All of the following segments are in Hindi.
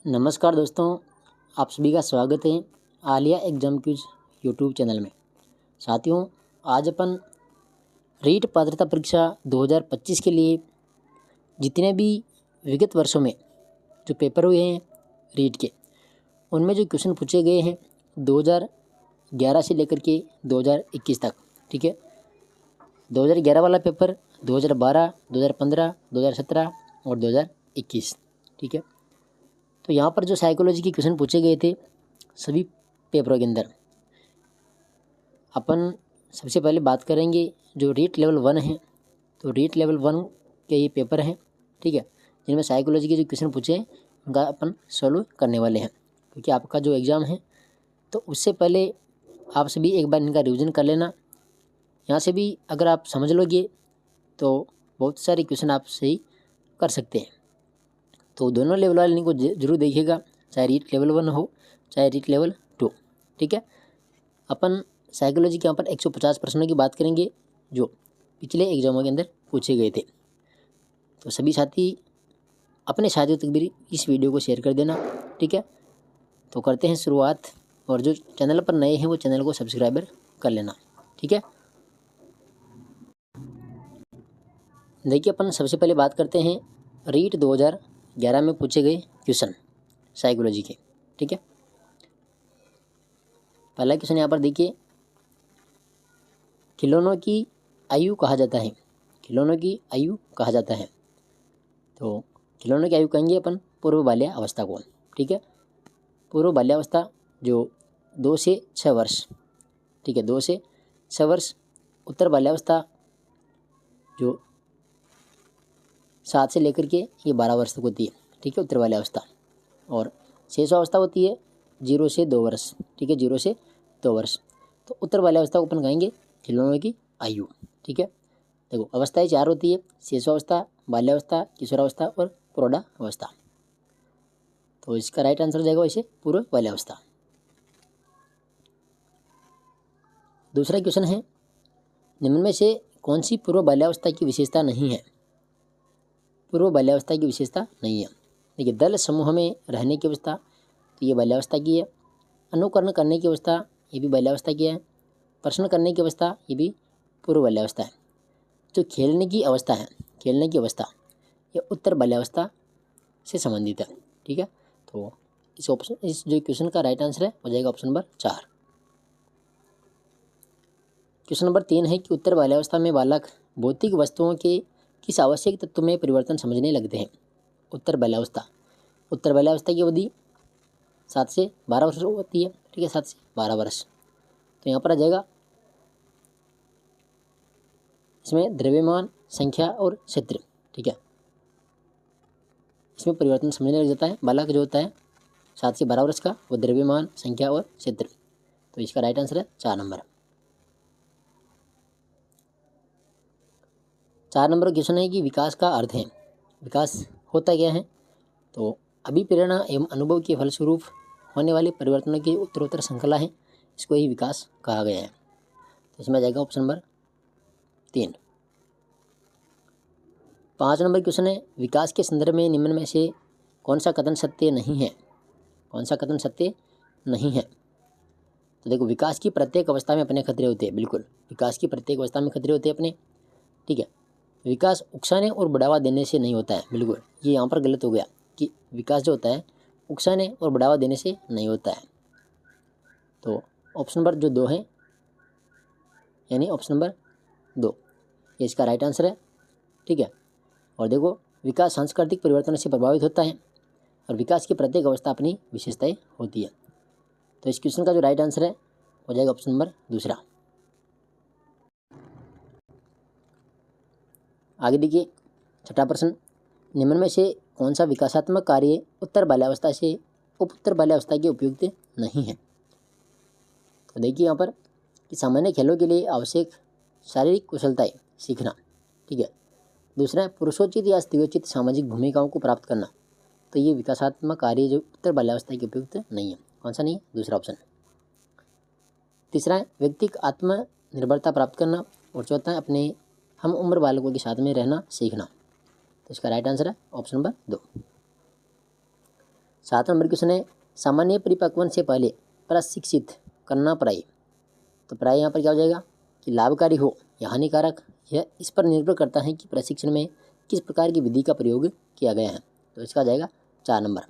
नमस्कार दोस्तों, आप सभी का स्वागत है Alia exam quiz YouTube channel में। साथियों, आज अपन रीट पात्रता परीक्षा 2025 के लिए जितने भी विगत वर्षों में जो पेपर हुए हैं रीट के, उनमें जो क्वेश्चन पूछे गए हैं 2011 से लेकर के 2021 तक, ठीक है। 2011 वाला पेपर 2012, 2015, 2017 और 2021, ठीक है। तो यहाँ पर जो साइकोलॉजी के क्वेश्चन पूछे गए थे सभी पेपरों के अंदर, अपन सबसे पहले बात करेंगे जो रीट लेवल 1 है। तो रीट लेवल 1 के ये पेपर हैं, ठीक है, जिनमें साइकोलॉजी के जो क्वेश्चन पूछे हैं उनका अपन सॉल्व करने वाले हैं। क्योंकि आपका जो एग्ज़ाम है तो उससे पहले आप सभी एक बार इनका रिवीजन कर लेना। यहाँ से भी अगर आप समझ लोगे तो बहुत सारे क्वेश्चन आप सही कर सकते हैं। तो दोनों लेवल वाले लिंक को जरूर देखिएगा, चाहे रीट लेवल 1 हो चाहे रीट लेवल 2, ठीक है। अपन साइकोलॉजी के यहाँ पर 150 प्रश्नों की बात करेंगे जो पिछले एग्जामों के अंदर पूछे गए थे। तो सभी साथी अपने साथियों तक भी इस वीडियो को शेयर कर देना, ठीक है। तो करते हैं शुरुआत, और जो चैनल पर नए हैं वो चैनल को सब्सक्राइबर कर लेना, ठीक है। देखिए, अपन सबसे पहले बात करते हैं रीट 2011 में पूछे गए क्वेश्चन साइकोलॉजी के, ठीक है। पहला क्वेश्चन यहाँ पर देखिए, खिलौनों की आयु कहा जाता है। खिलौनों की आयु कहा जाता है। तो खिलौनों की आयु कहेंगे अपन पूर्व बाल्यावस्था को, ठीक है। पूर्व बाल्यावस्था जो 2 से 6 वर्ष, ठीक है, 2 से 6 वर्ष। उत्तर बाल्यावस्था जो 7 से लेकर के ये 12 वर्ष तक होती है, ठीक है, उत्तर बाल्यावस्था। और शेष अवस्था होती है 0 से 2 वर्ष, ठीक है, 0 से 2 वर्ष। तो उत्तर बाल्यावस्था को अपन कहेंगे खिलौनों की आयु, ठीक है। देखो, अवस्थाएं 4 होती है, शेषावस्था, बाल्यावस्था, किशोरावस्था और प्रौढ़ावस्था। तो इसका राइट आंसर हो जाएगा वैसे पूर्व बाल्यावस्था। दूसरा क्वेश्चन है, निम्न में से कौन सी पूर्व बाल्यावस्था की विशेषता नहीं है। पूर्व बाल्यावस्था की विशेषता नहीं है। देखिए, दल समूह में रहने की अवस्था, तो ये बाल्यावस्था की है। अनुकरण करने की अवस्था, ये भी बाल्यावस्था की है। प्रश्न करने की अवस्था, ये भी पूर्व बाल्यावस्था है। जो खेलने की अवस्था है, खेलने की अवस्था, ये उत्तर बाल्यावस्था से संबंधित है, ठीक है। तो इस जो क्वेश्चन का राइट आंसर है हो जाएगा ऑप्शन नंबर 4। क्वेश्चन नंबर 3 है कि उत्तर बाल्यावस्था में बालक भौतिक वस्तुओं के किस आवश्यक तत्व में परिवर्तन समझने लगते हैं। उत्तर बाल्यावस्था, उत्तर बाल्यावस्था की अवधि 7 से 12 वर्ष होती है, ठीक है, 7 से 12 वर्ष। तो यहाँ पर आ जाएगा इसमें द्रव्यमान, संख्या और क्षेत्र, ठीक है, इसमें परिवर्तन समझने लग जाता है। बालक जो होता है 7 से 12 वर्ष का, वो द्रव्यमान, संख्या और क्षेत्र। तो इसका राइट आंसर है 4 नंबर। 4 नंबर क्वेश्चन है कि विकास का अर्थ है। विकास होता क्या है। तो अभिप्रेरणा एवं अनुभव के फलस्वरूप होने वाले परिवर्तनों की उत्तरोत्तर श्रृंखला है, इसको ही विकास कहा गया है। तो इसमें आ जाएगा ऑप्शन नंबर 3। 5 नंबर क्वेश्चन है, विकास के संदर्भ में निम्न में से कौन सा कथन सत्य नहीं है। कौन सा कथन सत्य नहीं है। तो देखो, विकास की प्रत्येक अवस्था में अपने खतरे होते हैं, बिल्कुल, विकास की प्रत्येक अवस्था में खतरे होते हैं अपने, ठीक है। विकास उकसाने और बढ़ावा देने से नहीं होता है, बिल्कुल, ये यहाँ पर गलत हो गया कि विकास जो होता है उकसाने और बढ़ावा देने से नहीं होता है। तो ऑप्शन नंबर जो 2 है, यानी ऑप्शन नंबर 2, ये इसका राइट आंसर है, ठीक है। और देखो, विकास सांस्कृतिक परिवर्तन से प्रभावित होता है और विकास की प्रत्येक अवस्था अपनी विशेषताएं होती है। तो इस क्वेश्चन का जो राइट आंसर है हो जाएगा ऑप्शन नंबर 2। आगे देखिए, छठा प्रश्न, निम्न में से कौन सा विकासात्मक कार्य उत्तर बाल्यावस्था से उत्तर बाल्यावस्था के उपयुक्त नहीं है। तो देखिए यहाँ पर कि सामान्य खेलों के लिए आवश्यक शारीरिक कुशलताएं सीखना, ठीक है। दूसरा है पुरुषोचित या स्त्रियोचित सामाजिक भूमिकाओं को प्राप्त करना। तो ये विकासात्मक कार्य जो उत्तर बाल्यावस्था के उपयुक्त नहीं है। कौन सा नहीं है, दूसरा ऑप्शन। तीसरा है व्यक्तिगत आत्मनिर्भरता प्राप्त करना। और चौथा है अपने हम उम्र बालकों के साथ में रहना सीखना। तो इसका राइट आंसर है ऑप्शन नंबर 2। 7 नंबर क्वेश्चन है सामान्य परिपक्वन से पहले प्रशिक्षित करना पराई। तो पराई यहाँ पर क्या हो जाएगा कि लाभकारी हो या हानिकारक, यह इस पर निर्भर करता है कि प्रशिक्षण में किस प्रकार की विधि का प्रयोग किया गया है। तो इसका जाएगा 4 नंबर।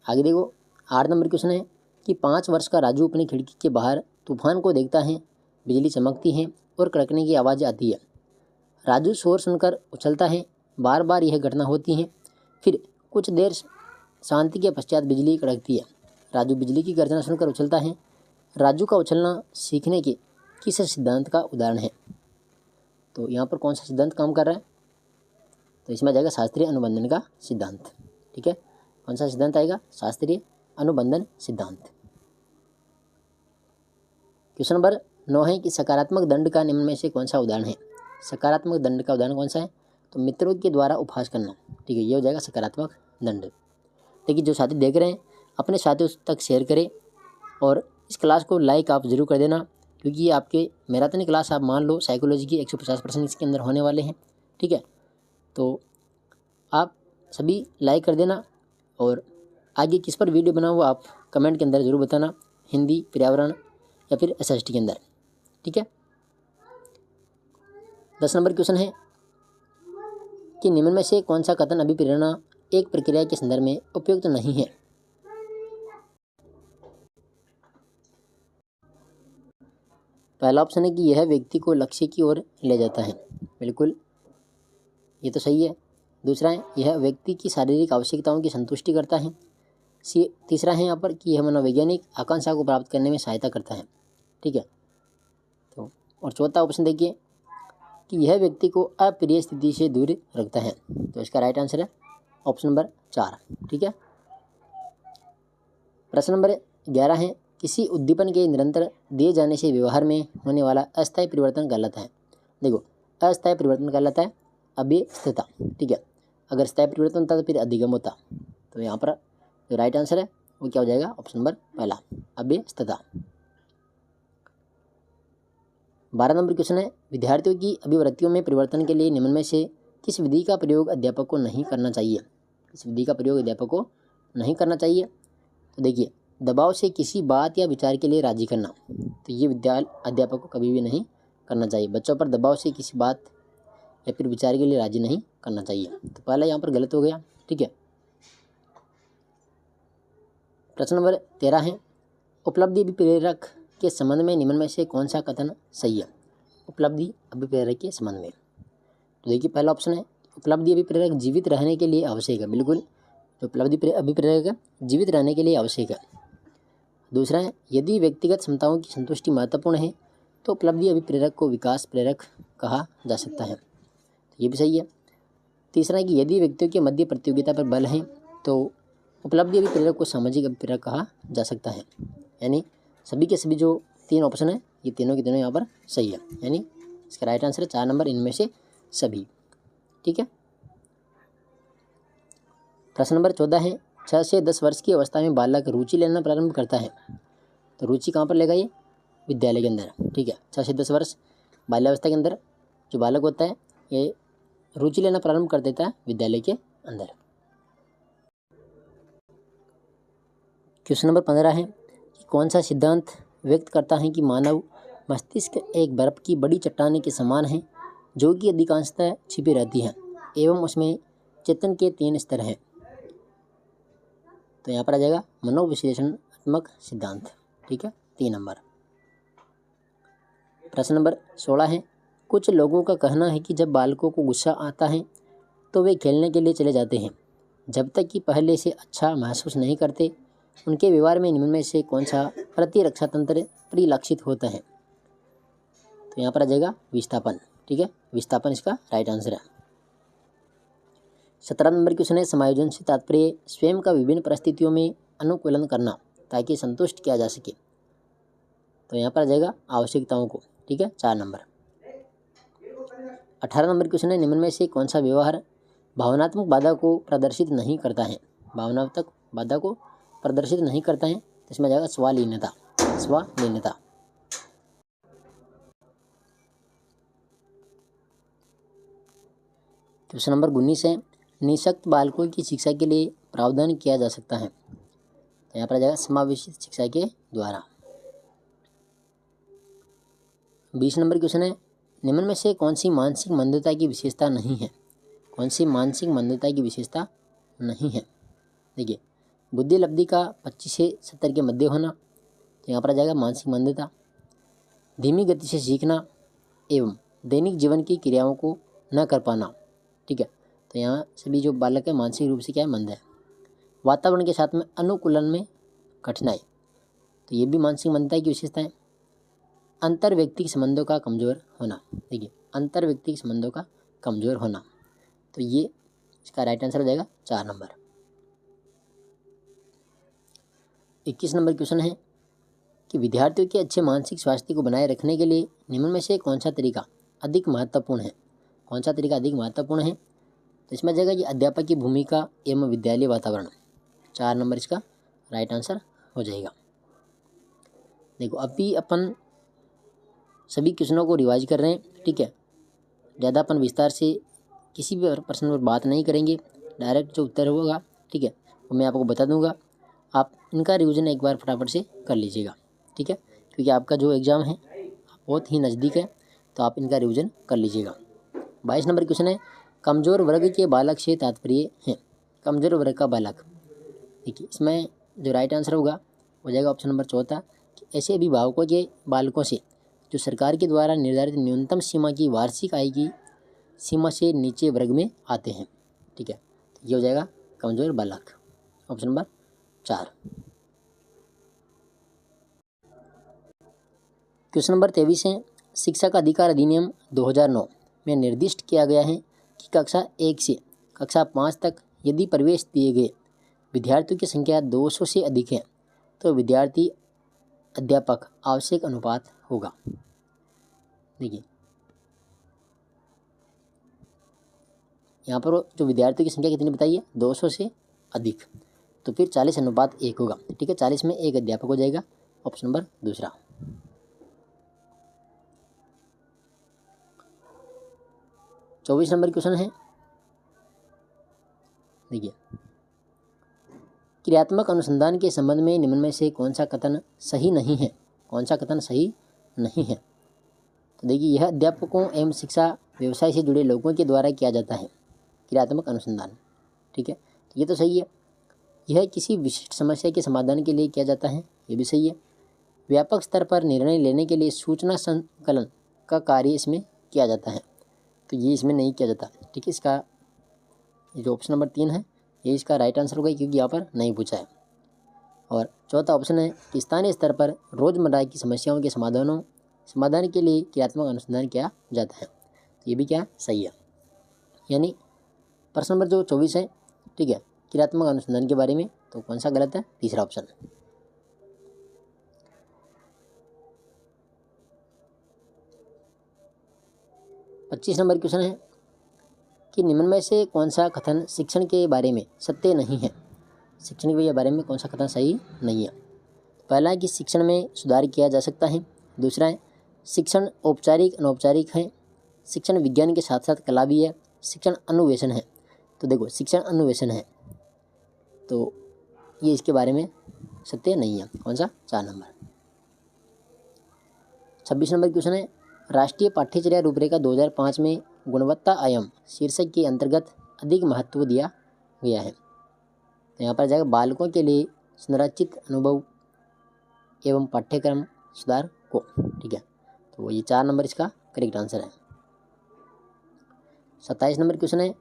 आगे देखो 8 नंबर क्वेश्चन है कि 5 वर्ष का राजू अपनी खिड़की के बाहर तूफान को देखता है, बिजली चमकती है और कड़कने की आवाज़ आती है। राजू शोर सुनकर उछलता है, बार बार यह घटना होती है, फिर कुछ देर शांति के पश्चात बिजली कड़कती है। राजू बिजली की गर्जना सुनकर उछलता है। राजू का उछलना सीखने के किस सिद्धांत का उदाहरण है। तो यहाँ पर कौन सा सिद्धांत काम कर रहा है, तो इसमें जाएगा शास्त्रीय अनुबंधन का सिद्धांत। ठीक है, कौन सा सिद्धांत आएगा, शास्त्रीय अनुबंधन सिद्धांत। क्वेश्चन नंबर 9 है कि सकारात्मक दंड का निम्न में से कौन सा उदाहरण है। सकारात्मक दंड का उदाहरण कौन सा है, तो मित्रों के द्वारा उपहास करना। ठीक है, ये हो जाएगा सकारात्मक दंड। देखिए जो साथी देख रहे हैं अपने साथियों तक शेयर करें और इस क्लास को लाइक आप ज़रूर कर देना, क्योंकि ये आपके मैराथन क्लास आप मान लो साइकोलॉजी की 150% इसके अंदर होने वाले हैं। ठीक है, तो आप सभी लाइक कर देना और आगे किस पर वीडियो बनाऊँ वो आप कमेंट के अंदर ज़रूर बताना, हिंदी, पर्यावरण या फिर SST के अंदर। ठीक है, 10 नंबर क्वेश्चन है कि निम्न में से कौन सा कथन अभिप्रेरणा एक प्रक्रिया के संदर्भ में उपयुक्त नहीं है। पहला ऑप्शन है कि यह व्यक्ति को लक्ष्य की ओर ले जाता है, बिल्कुल ये तो सही है। दूसरा है यह व्यक्ति की शारीरिक आवश्यकताओं की संतुष्टि करता है। तीसरा है यहाँ पर कि यह मनोवैज्ञानिक आकांक्षा को प्राप्त करने में सहायता करता है। ठीक है, तो और चौथा ऑप्शन देखिए कि यह व्यक्ति को अप्रिय स्थिति से दूर रखता है। तो इसका राइट आंसर है ऑप्शन नंबर 4। ठीक है, प्रश्न नंबर 11 है किसी उद्दीपन के निरंतर दिए जाने से व्यवहार में होने वाला अस्थायी परिवर्तन कहलाता है। देखो अस्थायी परिवर्तन कहलाता है अभ्यस्तता। ठीक है, अगर स्थायी परिवर्तन होता तो फिर अधिगम होता। तो यहाँ पर जो राइट आंसर है वो क्या हो जाएगा, ऑप्शन नंबर पहला अभ्यस्तता। 12 नंबर क्वेश्चन है विद्यार्थियों की अभिवृत्तियों में परिवर्तन के लिए निम्न में से किस विधि का प्रयोग अध्यापक को नहीं करना चाहिए। किस विधि का प्रयोग अध्यापक को नहीं करना चाहिए। तो देखिए दबाव से किसी बात या विचार के लिए राजी करना, तो ये अध्यापक को कभी भी नहीं करना चाहिए। बच्चों पर दबाव से किसी बात या फिर विचार के लिए राजी नहीं करना चाहिए। तो पहला यहाँ पर गलत हो गया। ठीक है, प्रश्न नंबर 13 है उपलब्धि अभिप्रेरक के संबंध में निम्न में से कौन सा कथन सही है। उपलब्धि अभिप्रेरक के संबंध में, तो देखिए पहला ऑप्शन है उपलब्धि अभिप्रेरक जीवित रहने के लिए आवश्यक है। बिल्कुल जो उपलब्धि अभिप्रेरक है जीवित रहने के लिए आवश्यक है। दूसरा है यदि व्यक्तिगत क्षमताओं की संतुष्टि महत्वपूर्ण है तो उपलब्धि अभिप्रेरक को विकास प्रेरक कहा जा सकता है। तो ये भी सही है। तीसरा है कि यदि व्यक्तियों के मध्य प्रतियोगिता पर बल है तो उपलब्धि अभिप्रेरक को सामाजिक अभिप्रेरक कहा जा सकता है। यानी सभी के सभी जो 3 ऑप्शन है ये तीनों के तीनों यहाँ पर सही है, यानी इसका राइट आंसर है 4 नंबर इनमें से सभी। ठीक है, प्रश्न नंबर 14 है 6 से 10 वर्ष की अवस्था में बालक रुचि लेना प्रारंभ करता है। तो रुचि कहाँ पर लेगा, ये विद्यालय के अंदर। ठीक है, 6 से 10 वर्ष बाल्यावस्था के अंदर जो बालक होता है ये रुचि लेना प्रारंभ कर देता है विद्यालय के अंदर। क्वेश्चन नंबर 15 है कि कौन सा सिद्धांत व्यक्त करता है कि मानव मस्तिष्क एक बर्फ की बड़ी चट्टान के समान है जो कि अधिकांशतः छिपी रहती है एवं उसमें चेतन के 3 स्तर हैं। तो यहाँ पर आ जाएगा मनोविश्लेषणात्मक सिद्धांत। ठीक है, 3 नंबर। प्रश्न नंबर 16 है कुछ लोगों का कहना है कि जब बालकों को गुस्सा आता है तो वे खेलने के लिए चले जाते हैं जब तक कि पहले से अच्छा महसूस नहीं करते। उनके व्यवहार में निम्न में से कौन सा प्रतिरक्षा तंत्र परिलक्षित होता है। तो यहाँ पर आ जाएगा विस्थापन। ठीक है, विस्थापन इसका राइट आंसर है। 17 नंबर क्वेश्चन है समायोजन से तात्पर्य स्वयं का विभिन्न परिस्थितियों में अनुकूलन करना ताकि संतुष्ट किया जा सके। तो यहाँ पर आ जाएगा आवश्यकताओं को। ठीक है, 4 नंबर। 18 नंबर क्वेश्चन है निम्न में से कौन सा व्यवहार भावनात्मक बाधा को प्रदर्शित नहीं करता है। भावनात्मक बाधा को प्रदर्शित नहीं करता है, तो इसमें आ जाएगा स्वालीनता। स्वालीनता। क्वेश्चन नंबर 19 है निःशक्त बालकों की शिक्षा के लिए प्रावधान किया जा सकता है? तो यहाँ पर आ जाएगा समावेशी शिक्षा के द्वारा। 20 नंबर क्वेश्चन है, निम्न में से कौन सी मानसिक मंदता की विशेषता नहीं है? कौन सी मानसिक मंदता की विशेषता नहीं है? देखिए, बुद्धि लब्धि का 25 से 70 के मध्य होना, तो यहाँ पर आ जाएगा मानसिक मंदता। धीमी गति से सीखना एवं दैनिक जीवन की क्रियाओं को न कर पाना, ठीक है, तो यहाँ सभी जो बालक है मानसिक रूप से क्या है, मंद है। वातावरण के साथ में अनुकूलन में कठिनाई, तो ये भी मानसिक मंदता की विशेषता है। अंतर व्यक्तिक संबंधों का कमज़ोर होना, देखिए अंतर व्यक्तिक संबंधों का कमज़ोर होना, तो ये इसका राइट आंसर हो जाएगा 4 नंबर। 21 नंबर क्वेश्चन है कि विद्यार्थियों के अच्छे मानसिक स्वास्थ्य को बनाए रखने के लिए निम्न में से कौन सा तरीका अधिक महत्वपूर्ण है? कौन सा तरीका अधिक महत्वपूर्ण है? तो इसमें आ जाएगा कि अध्यापक की भूमिका एवं विद्यालय वातावरण, 4 नंबर इसका राइट आंसर हो जाएगा। देखो, अभी अपन सभी क्वेश्चनों को रिवाइज कर रहे हैं, ठीक है, ज़्यादा अपन विस्तार से किसी भी प्रश्न पर बात नहीं करेंगे, डायरेक्ट जो उत्तर होगा, ठीक है, वो मैं आपको बता दूंगा। आप इनका रिवीजन एक बार फटाफट से कर लीजिएगा, ठीक है, क्योंकि आपका जो एग्ज़ाम है बहुत ही नज़दीक है, तो आप इनका रिवीजन कर लीजिएगा। 22 नंबर क्वेश्चन है, कमज़ोर वर्ग के बालक से तात्पर्य है? कमज़ोर वर्ग का बालक, देखिए इसमें जो राइट आंसर होगा हो जाएगा ऑप्शन नंबर चौथा, कि ऐसे अभिभावकों के बालकों से जो सरकार के द्वारा निर्धारित न्यूनतम सीमा की वार्षिक आय की सीमा से नीचे वर्ग में आते हैं, ठीक है, तो ये हो जाएगा कमज़ोर बालक, ऑप्शन नंबर 4। क्वेश्चन नंबर 23 है, शिक्षा का अधिकार अधिनियम 2009 में निर्दिष्ट किया गया है कि कक्षा 1 से कक्षा 5 तक यदि प्रवेश दिए गए विद्यार्थियों की संख्या 200 से अधिक है तो विद्यार्थी अध्यापक आवश्यक अनुपात होगा। देखिए, यहाँ पर जो विद्यार्थियों की संख्या कितनी बताइए, 200 से अधिक, तो फिर 40:1 होगा, ठीक है, 40 में 1 अध्यापक हो जाएगा, ऑप्शन नंबर दूसरा। 24 नंबर क्वेश्चन है, देखिए, क्रियात्मक अनुसंधान के संबंध में निम्न में से कौन सा कथन सही नहीं है? कौन सा कथन सही नहीं है? तो देखिए, यह अध्यापकों एवं शिक्षा व्यवसाय से जुड़े लोगों के द्वारा किया जाता है, क्रियात्मक अनुसंधान, ठीक है, तो ये तो सही है। यह किसी विशिष्ट समस्या के समाधान के लिए किया जाता है, ये भी सही है। व्यापक स्तर पर निर्णय लेने के लिए सूचना संकलन का कार्य इसमें किया जाता है, तो ये इसमें नहीं किया जाता, ठीक है, इसका जो ऑप्शन नंबर 3 है ये इसका राइट आंसर होगा, क्योंकि यहाँ पर नहीं पूछा है। और चौथा ऑप्शन है कि स्थानीय स्तर पर रोजमर्रा की समस्याओं के समाधान के लिए क्रियात्मक अनुसंधान किया जाता है, तो ये भी क्या सही है। यानी प्रश्न नंबर जो 24 है, ठीक है, क्रियात्मक अनुसंधान के बारे में, तो कौन सा गलत है? तीसरा ऑप्शन। पच्चीस नंबर क्वेश्चन है कि निम्न में से कौन सा कथन शिक्षण के बारे में सत्य नहीं है? शिक्षण के बारे में कौन सा कथन सही नहीं है? पहला है कि शिक्षण में सुधार किया जा सकता है। दूसरा है शिक्षण औपचारिक अनौपचारिक है। शिक्षण विज्ञान के साथ साथ कला भी है। शिक्षण अन्वेषण है। तो देखो, शिक्षण अन्वेषण है, तो ये इसके बारे में सत्य नहीं है। कौन सा? 4 नंबर। 26 नंबर क्वेश्चन है, राष्ट्रीय पाठ्यचर्या रूपरेखा 2005 में गुणवत्ता आयाम शीर्षक के अंतर्गत अधिक महत्व दिया गया है। तो यहाँ पर जाएगा बालकों के लिए संरचित अनुभव एवं पाठ्यक्रम सुधार को, ठीक है, तो ये 4 नंबर इसका करेक्ट आंसर है। 27 नंबर क्वेश्चन है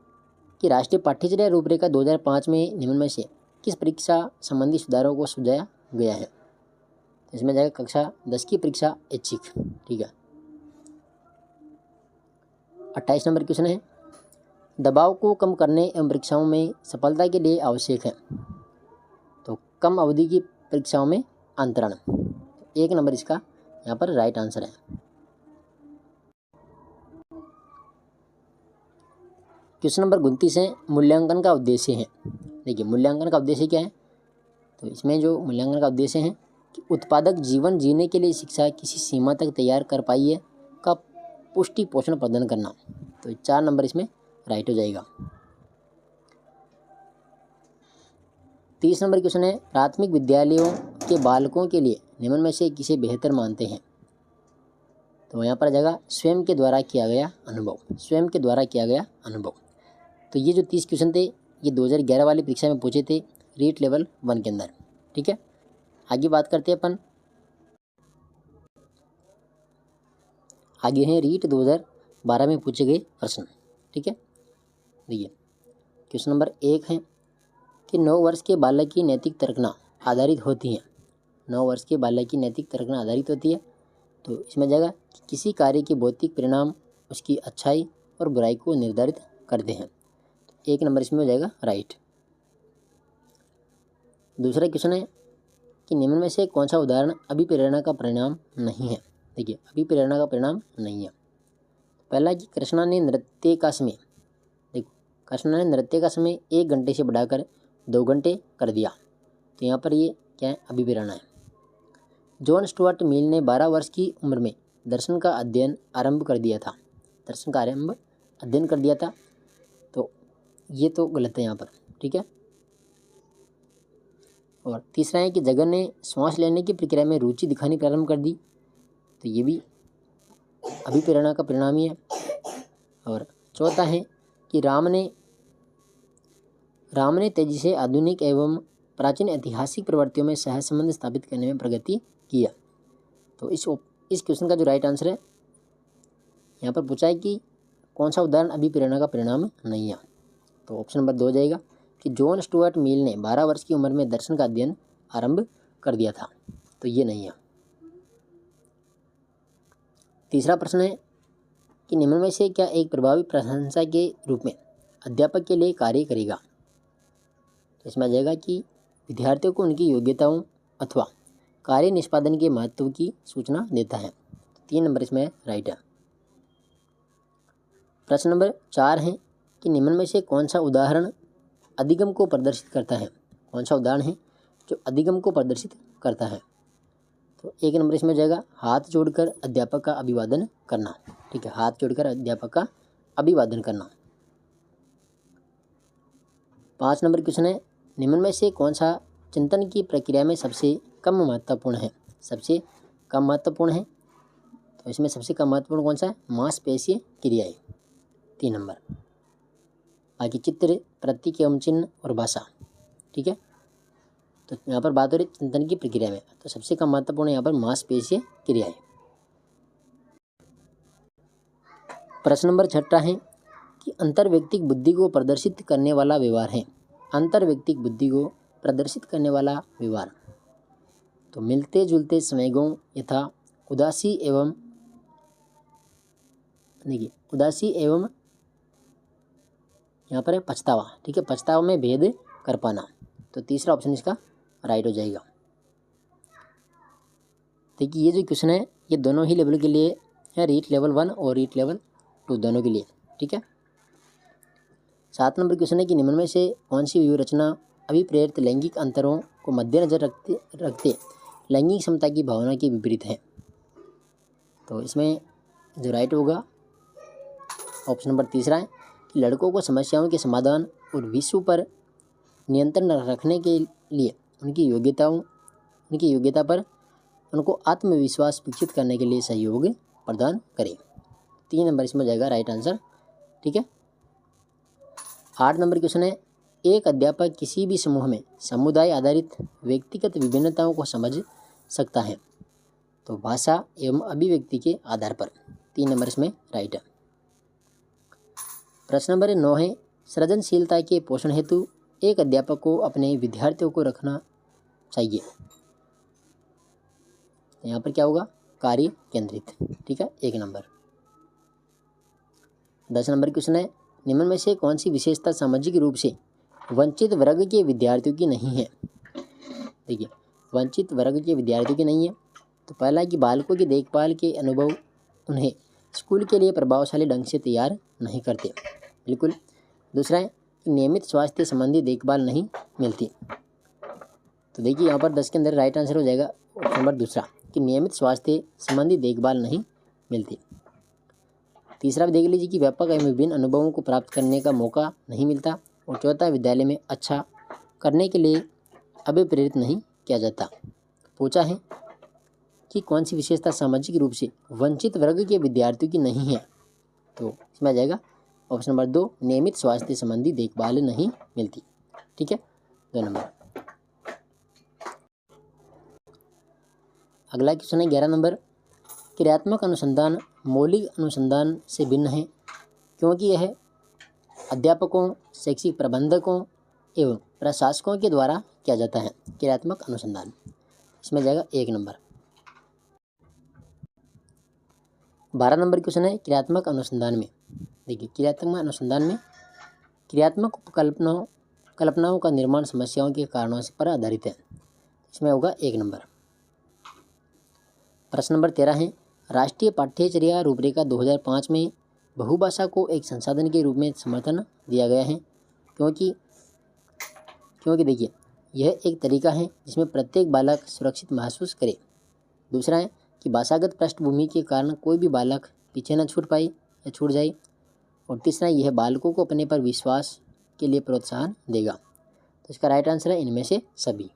कि राष्ट्रीय पाठ्यचर्या रूपरेखा 2005 में निम्न में से किस परीक्षा संबंधी सुधारों को सुझाया गया है? तो इसमें जाएगा कक्षा 10 की परीक्षा ऐच्छिक, ठीक है। 28 नंबर क्वेश्चन है, दबाव को कम करने एवं परीक्षाओं में सफलता के लिए आवश्यक है। तो कम अवधि की परीक्षाओं में अंतरण, 1 नंबर इसका यहाँ पर राइट आंसर है। क्वेश्चन नंबर 29 है, मूल्यांकन का उद्देश्य है। देखिए, मूल्यांकन का उद्देश्य क्या है? तो इसमें जो मूल्यांकन का उद्देश्य है कि उत्पादक जीवन जीने के लिए शिक्षा किसी सीमा तक तैयार कर पाई है का पुष्टि पोषण प्रदान करना। तो 4 नंबर इसमें राइट हो जाएगा। 30 नंबर क्वेश्चन है, प्राथमिक विद्यालयों के बालकों के लिए निम्न में से किसे बेहतर मानते हैं? तो यहाँ पर आ जाएगा स्वयं के द्वारा किया गया अनुभव, स्वयं के द्वारा किया गया अनुभव। तो ये जो 30 क्वेश्चन थे ये 2011 वाली परीक्षा में पूछे थे रीट लेवल 1 के अंदर। ठीक है, आगे बात करते हैं अपन, आगे हैं रीट 2012 में पूछे गए प्रश्न। ठीक है, देखिए क्वेश्चन नंबर 1 है कि 9 वर्ष के बालक की नैतिक तर्कना आधारित होती है। 9 वर्ष के बालक की नैतिक तर्कना आधारित होती है, तो इसमें जाएगा कि किसी कार्य के भौतिक परिणाम उसकी अच्छाई और बुराई को निर्धारित करते हैं। तो 1 नंबर इसमें हो जाएगा राइट। दूसरा क्वेश्चन है कि निम्न में से कौन सा उदाहरण अभिप्रेरणा का परिणाम नहीं है? देखिए अभिप्रेरणा का परिणाम नहीं है। पहला कि कृष्णा ने नृत्य का समय, देखो कृष्णा ने नृत्य का समय 1 घंटे से बढ़ाकर 2 घंटे कर दिया, तो यहाँ पर ये क्या है? अभिप्रेरणा है। जॉन स्टुअर्ट मिल ने 12 वर्ष की उम्र में दर्शन का अध्ययन आरंभ कर दिया था, दर्शन का अध्ययन कर दिया था, तो ये तो गलत है यहाँ पर। ठीक है, और तीसरा है कि जगन ने श्वास लेने की प्रक्रिया में रुचि दिखानी प्रारंभ कर दी, तो ये भी अभिप्रेरणा का परिणाम ही है। और चौथा है कि राम ने तेजी से आधुनिक एवं प्राचीन ऐतिहासिक प्रवृत्तियों में सह संबंध स्थापित करने में प्रगति किया। तो इस क्वेश्चन का जो राइट आंसर है यहाँ पर पूछा है कि कौन सा उदाहरण अभिप्रेरणा का परिणाम नहीं है, तो ऑप्शन नंबर 2 हो जाएगा कि जॉन स्टुअर्ट मिल ने 12 वर्ष की उम्र में दर्शन का अध्ययन आरंभ कर दिया था, तो ये नहीं है। तीसरा प्रश्न है कि निम्न में से क्या एक प्रभावी प्रशंसा के रूप में अध्यापक के लिए कार्य करेगा? तो इसमें आ जाएगा कि विद्यार्थियों को उनकी योग्यताओं अथवा कार्य निष्पादन के महत्व की सूचना देता है। 3 नंबर इसमें राइट है। प्रश्न नंबर 4 है कि निम्न में से कौन सा उदाहरण अधिगम को प्रदर्शित करता है? कौन सा उदाहरण है जो अधिगम को प्रदर्शित करता है? तो 1 नंबर इसमें जाएगा हाथ जोड़कर अध्यापक का अभिवादन करना। ठीक है, हाथ जोड़कर अध्यापक का अभिवादन करना। 5 नंबर क्वेश्चन है, निम्न में से कौन सा चिंतन की प्रक्रिया में सबसे कम महत्वपूर्ण है? सबसे कम महत्वपूर्ण है, तो इसमें सबसे कम महत्वपूर्ण कौन सा है? मांसपेशीय क्रियाएं। 3 नंबर। बाकी चित्र, प्रतीक एवं चिन्ह और भाषा। ठीक है, तो यहाँ पर बात हो रही चिंतन की प्रक्रिया में, तो सबसे कम महत्वपूर्ण यहाँ पर मांसपेशीय क्रियाएं। प्रश्न नंबर 6 है कि अंतर्व्यक्तिक बुद्धि को प्रदर्शित करने वाला व्यवहार है। अंतर्व्यक्तिक बुद्धि को प्रदर्शित करने वाला व्यवहार, तो मिलते जुलते संवेगों यथा उदासी एवं, देखिए उदासी एवं यहाँ पर है पछतावा। ठीक है, पछतावा में भेद कर पाना, तो तीसरा ऑप्शन इसका राइट हो जाएगा। देखिए ये जो क्वेश्चन है ये दोनों ही लेवल के लिए है, रीट लेवल 1 और रीट लेवल 2 दोनों के लिए। ठीक है, 7 नंबर क्वेश्चन है कि निम्न में से कौन सी व्यूह रचना अभिप्रेरित लैंगिक अंतरों को मद्देनजर रखते लैंगिक क्षमता की भावना के विपरीत है? तो इसमें जो राइट होगा ऑप्शन नंबर 3 है कि लड़कों को समस्याओं के समाधान और विश्व पर नियंत्रण रखने के लिए उनकी योग्यता पर उनको आत्मविश्वास विकसित करने के लिए सहयोग प्रदान करें। 3 नंबर इसमें जाएगा राइट आंसर। ठीक है, 8 नंबर क्वेश्चन है, एक अध्यापक किसी भी समूह में समुदाय आधारित व्यक्तिगत विभिन्नताओं को समझ सकता है, तो भाषा एवं अभिव्यक्ति के आधार पर। 3 नंबर इसमें राइट है। प्रश्न नंबर 9 है, सृजनशीलता के पोषण हेतु एक अध्यापक को अपने विद्यार्थियों को रखना चाहिए। यहाँ पर क्या होगा? कार्य केंद्रित। ठीक है, 1 नंबर। 10 नंबर क्वेश्चन है, निम्न में से कौन सी विशेषता सामाजिक रूप से वंचित वर्ग के विद्यार्थियों की नहीं है? देखिए वंचित वर्ग के विद्यार्थियों की नहीं है, तो पहला कि बालकों की देखभाल के अनुभव उन्हें स्कूल के लिए प्रभावशाली ढंग से तैयार नहीं करते, बिल्कुल। दूसरा है कि नियमित स्वास्थ्य संबंधी देखभाल नहीं मिलती, तो देखिए यहाँ पर 10 के अंदर राइट आंसर हो जाएगा ऑप्शन नंबर 2 कि नियमित स्वास्थ्य संबंधी देखभाल नहीं मिलती। तीसरा भी देख लीजिए कि व्यापक एवं विभिन्न अनुभवों को प्राप्त करने का मौका नहीं मिलता। और चौथा, विद्यालय में अच्छा करने के लिए अभिप्रेरित नहीं किया जाता। पूछा है कि कौन सी विशेषता सामाजिक रूप से वंचित वर्ग के विद्यार्थियों की नहीं है, तो इसमें आ जाएगा ऑप्शन नंबर 2, नियमित स्वास्थ्य संबंधी देखभाल नहीं मिलती। ठीक है, 2 नंबर। अगला क्वेश्चन है 11 नंबर, क्रियात्मक अनुसंधान मौलिक अनुसंधान से भिन्न है क्योंकि यह अध्यापकों, शैक्षिक प्रबंधकों एवं प्रशासकों के द्वारा किया जाता है। क्रियात्मक अनुसंधान, इसमें जाएगा 1 नंबर। 12 नंबर क्वेश्चन है क्रियात्मक अनुसंधान में, देखिए क्रियात्मक अनुसंधान में क्रियात्मक कल्पनाओं का निर्माण समस्याओं के कारणों पर आधारित है। इसमें होगा 1 नंबर। प्रश्न नंबर 13 है, राष्ट्रीय पाठ्यचर्या रूपरेखा 2005 में बहुभाषा को एक संसाधन के रूप में समर्थन दिया गया है क्योंकि देखिए यह एक तरीका है जिसमें प्रत्येक बालक सुरक्षित महसूस करे। दूसरा है कि भाषागत पृष्ठभूमि के कारण कोई भी बालक पीछे न छूट पाए या छूट जाए। और तीसरा, यह बालकों को अपने पर विश्वास के लिए प्रोत्साहन देगा। तो इसका राइट आंसर है इनमें से सभी।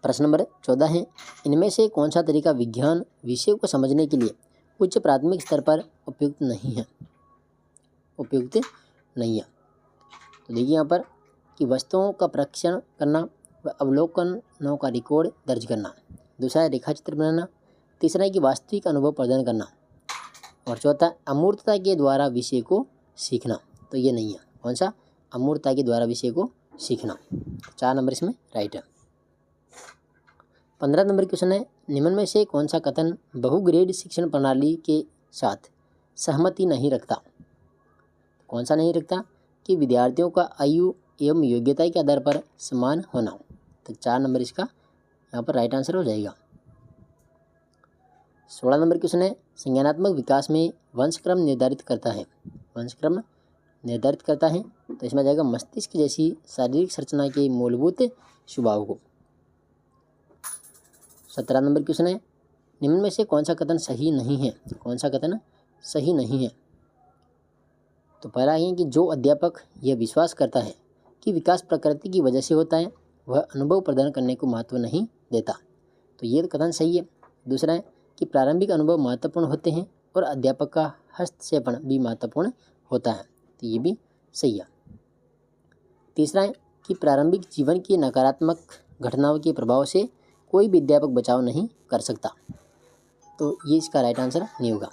प्रश्न नंबर 14 है, इनमें से कौन सा तरीका विज्ञान विषय को समझने के लिए उच्च प्राथमिक स्तर पर उपयुक्त नहीं है? तो देखिए यहाँ पर कि वस्तुओं का परीक्षण करना व अवलोकनों का रिकॉर्ड दर्ज करना। दूसरा है रेखाचित्र बनाना। तीसरा है कि वास्तविक अनुभव प्रदान करना। और चौथा, अमूर्तता के द्वारा विषय को सीखना। तो ये नहीं है। कौन सा? अमूर्तता के द्वारा विषय को सीखना। 4 नंबर इसमें राइट है। 15 नंबर क्वेश्चन है, निम्न में से कौन सा कथन बहुग्रेड शिक्षण प्रणाली के साथ सहमति नहीं रखता? कौन सा नहीं रखता? कि विद्यार्थियों का आयु एवं योग्यता के आधार पर समान होना। तो 4 नंबर इसका यहाँ पर राइट आंसर हो जाएगा। 16 नंबर क्वेश्चन है, संज्ञानात्मक विकास में वंशक्रम निर्धारित करता है। वंशक्रम निर्धारित करता है तो इसमें जाएगा मस्तिष्क जैसी शारीरिक संरचना के मूलभूत स्वभाव को। 17 नंबर क्वेश्चन है, निम्न में से कौन सा कथन सही नहीं है? कौन सा कथन सही नहीं है? तो पहला है कि जो अध्यापक यह विश्वास करता है कि विकास प्रकृति की वजह से होता है वह अनुभव प्रदान करने को महत्व नहीं देता। तो ये कथन सही है। दूसरा है कि प्रारंभिक अनुभव महत्वपूर्ण होते हैं और अध्यापक का हस्तक्षेप भी महत्वपूर्ण होता है। तो ये भी सही है। तीसरा है कि प्रारंभिक जीवन की नकारात्मक घटनाओं के प्रभाव से कोई भी अध्यापक बचाव नहीं कर सकता। तो ये इसका राइट आंसर नहीं होगा।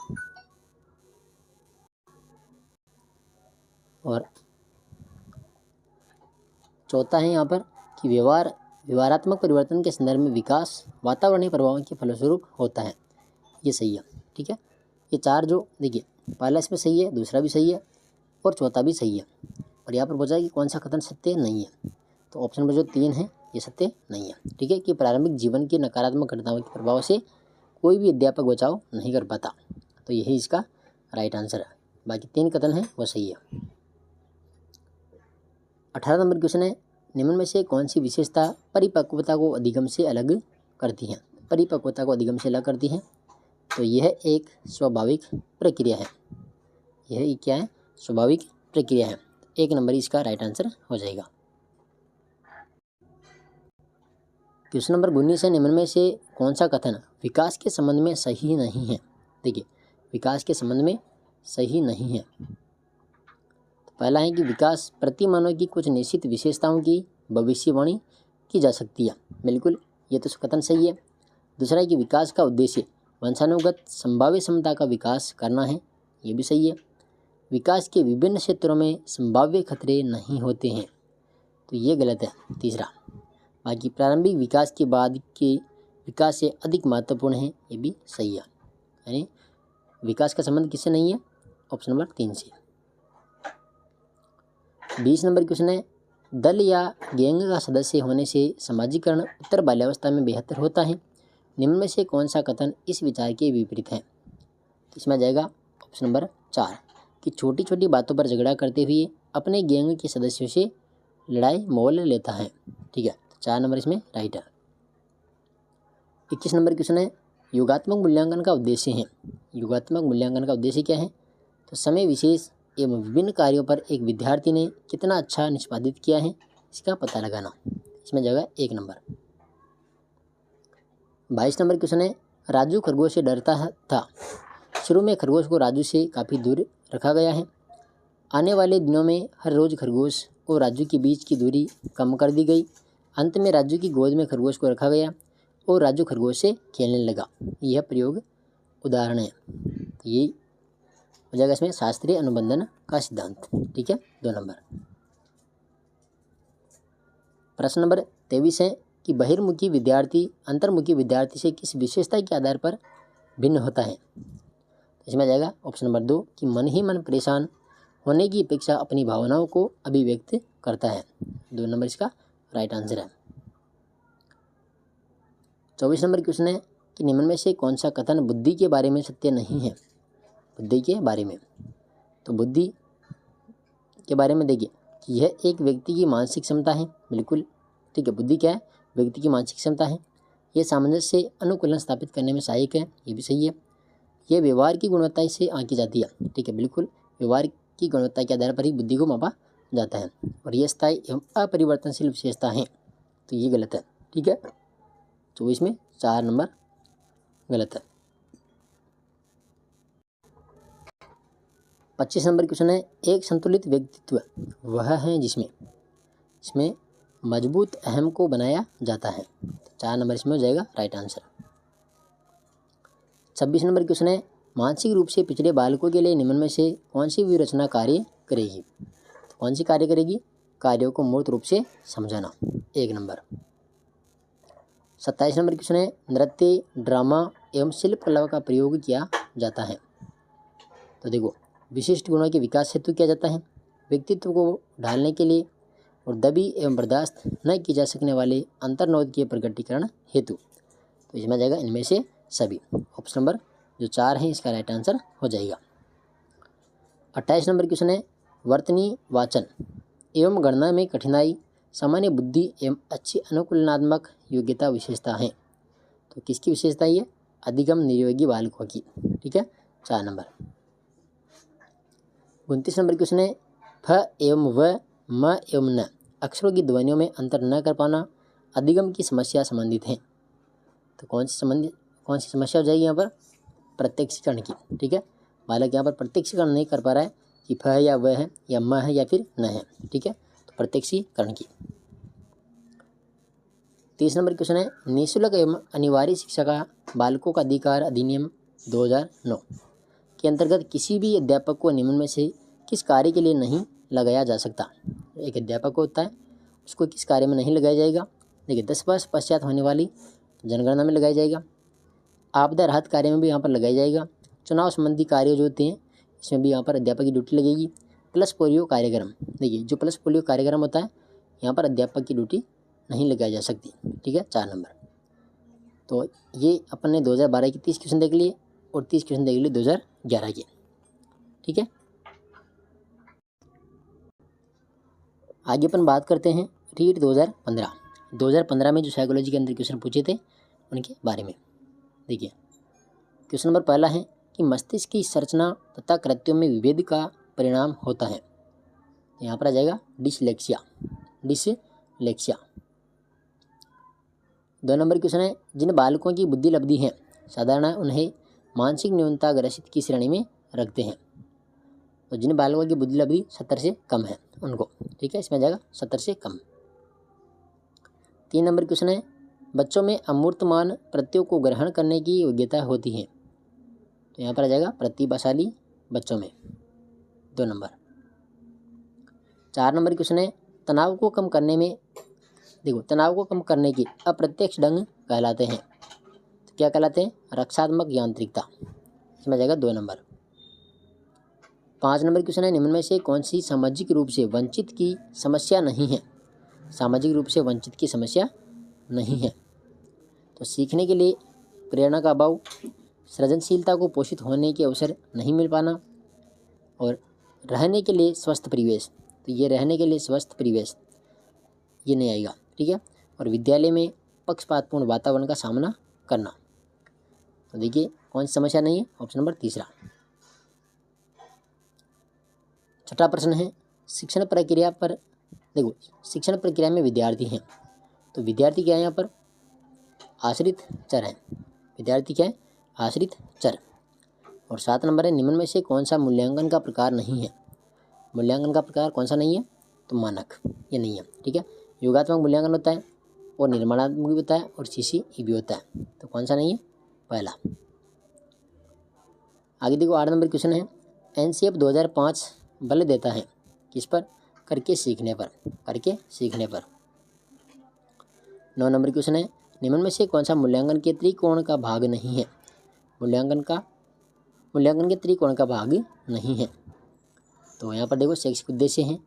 और चौथा है यहाँ पर कि व्यवहारात्मक परिवर्तन के संदर्भ में विकास वातावरणीय प्रभावों के फलस्वरूप होता है। ये सही है। ठीक है, ये 4 जो देखिए पहला इसमें सही है, दूसरा भी सही है और चौथा भी सही है। और यहाँ पर पूछा है कि कौन सा कथन सत्य नहीं है। तो ऑप्शन नंबर जो 3 है ये सत्य नहीं है। ठीक है, कि प्रारंभिक जीवन की नकारात्मक घटनाओं के प्रभाव से कोई भी अध्यापक बचाव नहीं कर पाता। तो यही इसका राइट आंसर है। बाकी 3 कथन है वो सही है। 18 नंबर क्वेश्चन है, निम्न में से कौन सी विशेषता परिपक्वता को अधिगम से अलग करती है? परिपक्वता को अधिगम से अलग करती है। तो यह एक स्वाभाविक प्रक्रिया है। यह क्या है? स्वाभाविक प्रक्रिया है। 1 नंबर इसका राइट आंसर हो जाएगा। क्वेश्चन नंबर 19 है, निम्न में से कौन सा कथन विकास के संबंध में सही नहीं है? देखिए विकास के संबंध में सही नहीं है। पहला है कि विकास प्रति मानव की कुछ निश्चित विशेषताओं की भविष्यवाणी की जा सकती है। बिल्कुल, ये तो कथन सही है। दूसरा है कि विकास का उद्देश्य वंशानुगत संभाव्य क्षमता का विकास करना है। ये भी सही है। विकास के विभिन्न क्षेत्रों में संभाव्य खतरे नहीं होते हैं। तो ये गलत है, तीसरा। बाकी प्रारंभिक विकास के बाद के विकास से अधिक महत्वपूर्ण है। ये भी सही है। यानी विकास का संबंध किससे नहीं है? ऑप्शन नंबर 3 से। 20 नंबर क्वेश्चन है, दल या गैंग का सदस्य होने से सामाजिकरण उत्तर बाल्यावस्था में बेहतर होता है। निम्न में से कौन सा कथन इस विचार के विपरीत है? तो इसमें आ जाएगा ऑप्शन नंबर 4 कि छोटी छोटी बातों पर झगड़ा करते हुए अपने गैंग के सदस्यों से लड़ाई मोल लेता है। ठीक है, 4 नंबर इसमें राइट है। 21 नंबर क्वेश्चन है, योगात्मक मूल्यांकन का उद्देश्य है। योगात्मक मूल्यांकन का उद्देश्य क्या है? तो समय विशेष एवं विभिन्न कार्यों पर एक विद्यार्थी ने कितना अच्छा निष्पादित किया है इसका पता लगाना। इसमें जगह 1 नंबर। 22 नंबर क्वेश्चन है, राजू खरगोश से डरता था। शुरू में खरगोश को राजू से काफ़ी दूर रखा गया है। आने वाले दिनों में हर रोज़ खरगोश और राजू के बीच की दूरी कम कर दी गई। अंत में राजू की गोद में खरगोश को रखा गया और राजू खरगोश से खेलने लगा। यह प्रयोग उदाहरण है। तो ये हो जाएगा इसमें शास्त्रीय अनुबंधन का सिद्धांत। ठीक है, 2 नंबर। प्रश्न नंबर 23 है कि बहिर्मुखी विद्यार्थी अंतर्मुखी विद्यार्थी से किस विशेषता के आधार पर भिन्न होता है। तो इसमें जाएगा ऑप्शन नंबर 2 कि मन ही मन परेशान होने की अपेक्षा अपनी भावनाओं को अभिव्यक्त करता है। 2 नंबर इसका राइट आंसर है। 24 नंबर क्वेश्चन है कि निम्न में से कौन सा कथन बुद्धि के बारे में सत्य नहीं है। बुद्धि के बारे में, तो बुद्धि के बारे में देखिए कि यह एक व्यक्ति की मानसिक क्षमता है। बिल्कुल ठीक है, बुद्धि क्या है, व्यक्ति की मानसिक क्षमता है। यह सामंजस्य अनुकूलन स्थापित करने में सहायक है, ये भी सही है। यह व्यवहार की गुणवत्ता से आंकी जाती है। ठीक है, बिल्कुल व्यवहार की गुणवत्ता के आधार पर ही बुद्धि को मापा जाता है। और यह स्थायी एवं अपरिवर्तनशील विशेषता है, तो ये गलत है। ठीक है, 24 में 4 नंबर गलत है। 25 नंबर क्वेश्चन है, एक संतुलित व्यक्तित्व वह है इसमें मजबूत अहम को बनाया जाता है। 4 नंबर इसमें हो जाएगा राइट आंसर। 26 नंबर क्वेश्चन है, मानसिक रूप से पिछड़े बालकों के लिए निम्न में से कौन सी व्यूहरचना कार्य करेगी। तो कौन सी कार्य करेगी, कार्यों को मूर्त रूप से समझाना। 1 नंबर। 27 नंबर क्वेश्चन है, नृत्य, ड्रामा एवं शिल्प कला का प्रयोग किया जाता है। तो देखो, विशिष्ट गुणों के विकास हेतु किया जाता है, व्यक्तित्व को ढालने के लिए और दबी एवं बर्दाश्त न की जा सकने वाले अंतर्नोद के प्रकटीकरण हेतु। तो इसमें जाएगा इनमें से सभी। ऑप्शन नंबर जो 4 है इसका राइट आंसर हो जाएगा। 28 नंबर क्वेश्चन है, वर्तनी, वाचन एवं गणना में कठिनाई सामान्य बुद्धि एवं अच्छी अनुकूलनात्मक योग्यता विशेषता है। तो किसकी विशेषता है, अधिगम निर्योगी बालकों की। ठीक है, 4 नंबर। 29 नंबर क्वेश्चन है, फ एवं व, म एवं न अक्षरों की ध्वनियों में अंतर न कर पाना अधिगम की समस्या संबंधित है। तो कौन सी समस्या हो जाएगी यहाँ पर, प्रत्यक्षीकरण की। ठीक है, बालक यहाँ पर प्रत्यक्षीकरण नहीं कर पा रहा है कि फ या व है या म है या फिर न है। ठीक है, तो प्रत्यक्षीकरण की। 30 नंबर क्वेश्चन है, निःशुल्क एवं अनिवार्य शिक्षा का बालकों का अधिकार अधिनियम 2009 के अंतर्गत किसी भी अध्यापक को निम्न में से किस कार्य के लिए नहीं लगाया जा सकता। एक अध्यापक होता है, उसको किस कार्य में नहीं लगाया जाएगा। देखिए, 10 वर्ष पश्चात होने वाली जनगणना में लगाया जाएगा, आपदा राहत कार्य में भी यहाँ पर लगाया जाएगा, चुनाव संबंधी कार्य जो होते हैं इसमें भी यहाँ पर अध्यापक की ड्यूटी लगेगी, प्लस पोलियो कार्यक्रम। देखिए, जो प्लस पोलियो कार्यक्रम होता है यहाँ पर अध्यापक की ड्यूटी नहीं लगाई जा सकती। ठीक है, 4 नंबर। तो ये अपन ने 2012 के 30 क्वेश्चन देख लिए और 30 क्वेश्चन देख लिए 2011 के। ठीक है, आगे अपन बात करते हैं रीट 2015 में जो साइकोलॉजी के अंदर क्वेश्चन पूछे थे उनके बारे में। देखिए, क्वेश्चन नंबर पहला है कि मस्तिष्क की संरचना तथा कृत्यों में विभेद का परिणाम होता है। तो यहाँ पर आ जाएगा डिसलेक्सिया। 2 नंबर क्वेश्चन है, जिन बालकों की बुद्धि लब्धि है साधारण उन्हें मानसिक न्यूनता ग्रसित की श्रेणी में रखते हैं। तो जिन बालकों की बुद्धि लब्धि 70 से कम है उनको। ठीक है, इसमें जाएगा 70 से कम। 3 नंबर क्वेश्चन है, बच्चों में अमूर्तमान प्रत्ययों को ग्रहण करने की योग्यता होती है। तो यहाँ पर आ जाएगा प्रतिभाशाली बच्चों में। 2 नंबर। 4 नंबर क्वेश्चन है, तनाव को कम करने में, देखो, तनाव को कम करने के अप्रत्यक्ष ढंग कहलाते हैं। तो क्या कहलाते हैं, रक्षात्मक यांत्रिकता। इसमें जाएगा 2 नंबर। 5 नंबर क्वेश्चन है, निम्न में से कौन सी सामाजिक रूप से वंचित की समस्या नहीं है। सामाजिक रूप से वंचित की समस्या नहीं है। तो सीखने के लिए प्रेरणा का अभाव, सृजनशीलता को पोषित होने के अवसर नहीं मिल पाना और रहने के लिए स्वस्थ परिवेश। तो ये रहने के लिए स्वस्थ परिवेश ये नहीं आएगा। ठीक है, और विद्यालय में पक्षपातपूर्ण वातावरण का सामना करना। तो देखिए, कौन सी समस्या नहीं है, ऑप्शन नंबर 3। छठा प्रश्न है, शिक्षण प्रक्रिया पर देखो शिक्षण प्रक्रिया में विद्यार्थी हैं, तो विद्यार्थी क्या है यहाँ पर, आश्रित चर है। विद्यार्थी क्या है, आश्रित चर। और 7 नंबर है, निम्न में से कौन सा मूल्यांकन का प्रकार नहीं है। मूल्यांकन का प्रकार कौन सा नहीं है, तो मानक, ये नहीं है। ठीक है, योगात्मक मूल्यांकन होता है और निर्माणात्मक भी होता है और CCE भी होता है, तो कौन सा नहीं है, पहला। आगे देखो 8 नंबर क्वेश्चन है, NCF 2005 बल देता है किस पर, करके सीखने पर, करके सीखने पर। 9 नंबर क्वेश्चन है, निम्न में से कौन सा मूल्यांकन के त्रिकोण का भाग नहीं है। मूल्यांकन के त्रिकोण का भाग नहीं है, तो यहाँ पर देखो शैक्षिक उद्देश्य है,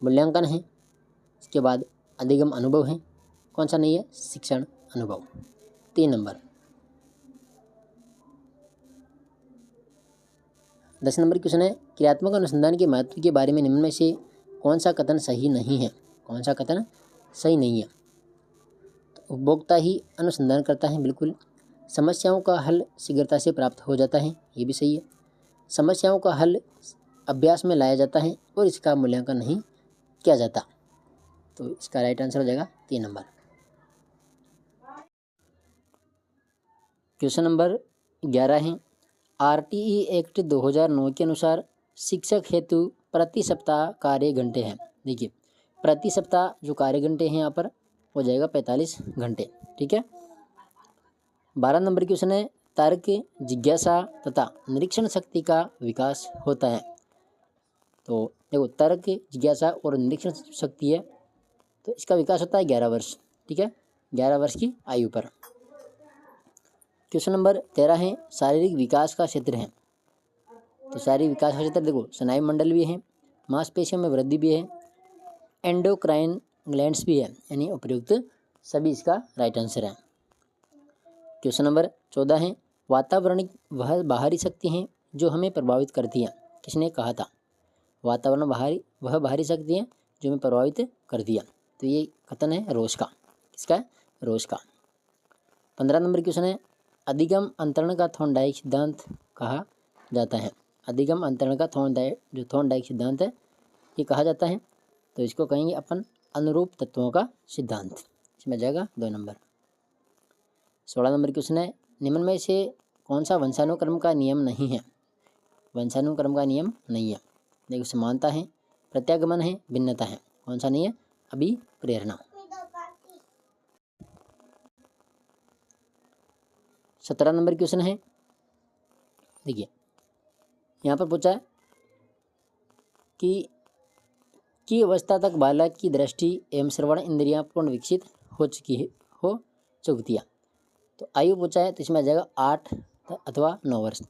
मूल्यांकन है, इसके बाद अधिगम अनुभव है, कौन सा नहीं है, शिक्षण अनुभव। 3 नंबर। 10 नंबर क्वेश्चन है, क्रियात्मक अनुसंधान के महत्व के बारे में निम्न में से कौन सा कथन सही नहीं है। कौन सा कथन सही नहीं है, तो उपभोक्ता ही अनुसंधान करता है, बिल्कुल। समस्याओं का हल शीघ्रता से प्राप्त हो जाता है, ये भी सही है। समस्याओं का हल अभ्यास में लाया जाता है और इसका मूल्यांकन नहीं किया जाता, तो इसका राइट आंसर हो जाएगा 3 नंबर। क्वेश्चन नंबर 11 है, RTE एक्ट 2009 के अनुसार शिक्षक हेतु प्रति सप्ताह कार्य घंटे हैं। देखिए प्रति सप्ताह जो कार्य घंटे हैं यहाँ पर हो जाएगा 45 घंटे। ठीक है, 12 नंबर क्वेश्चन है, तर्क, जिज्ञासा तथा निरीक्षण शक्ति का विकास होता है। तो देखो तर्क, जिज्ञासा और निरीक्षण शक्ति है, तो इसका विकास होता है 11 वर्ष। ठीक है, 11 वर्ष की आयु पर। क्वेश्चन नंबर 13 है, शारीरिक विकास का क्षेत्र है। तो शारीरिक विकास का क्षेत्र देखो स्नायु मंडल भी है, मांसपेशियों में वृद्धि भी है, एंडोक्राइन ग्लैंड्स भी है, यानी उपयुक्त सभी इसका राइट आंसर है। क्वेश्चन नंबर 14 है, वातावरणिक वह बाहरी शक्ति हैं जो हमें प्रभावित करती है। किसने कहा था, वातावरण वह बाहरी शक्ति है जो हमें प्रभावित करती है, तो ये कथन है रोश का। किसका है, रोश का। 15 नंबर क्वेश्चन है, अधिगम अंतरण का थॉर्नडाइक सिद्धांत कहा जाता है। अधिगम अंतरण का थॉर्नडाइक सिद्धांत है, ये कहा जाता है, तो इसको कहेंगे अपन अनुरूप तत्वों का सिद्धांत। इसमें जाएगा 2 नंबर। 16 नंबर क्वेश्चन है, निम्न में से कौन सा वंशानुक्रम का नियम नहीं है। वंशानुक्रम का नियम नहीं है, देखो समानता है, प्रत्यागमन है, भिन्नता है, कौन सा नहीं है, अभिप्रेरणा। 17 नंबर क्वेश्चन है, देखिए यहाँ पर पूछा है कि अवस्था तक बालक की दृष्टि एवं श्रवण इंद्रियां पूर्ण विकसित हो चुकती है। तो आयु पूछा है, तो इसमें आ जाएगा 8 अथवा 9 वर्ष।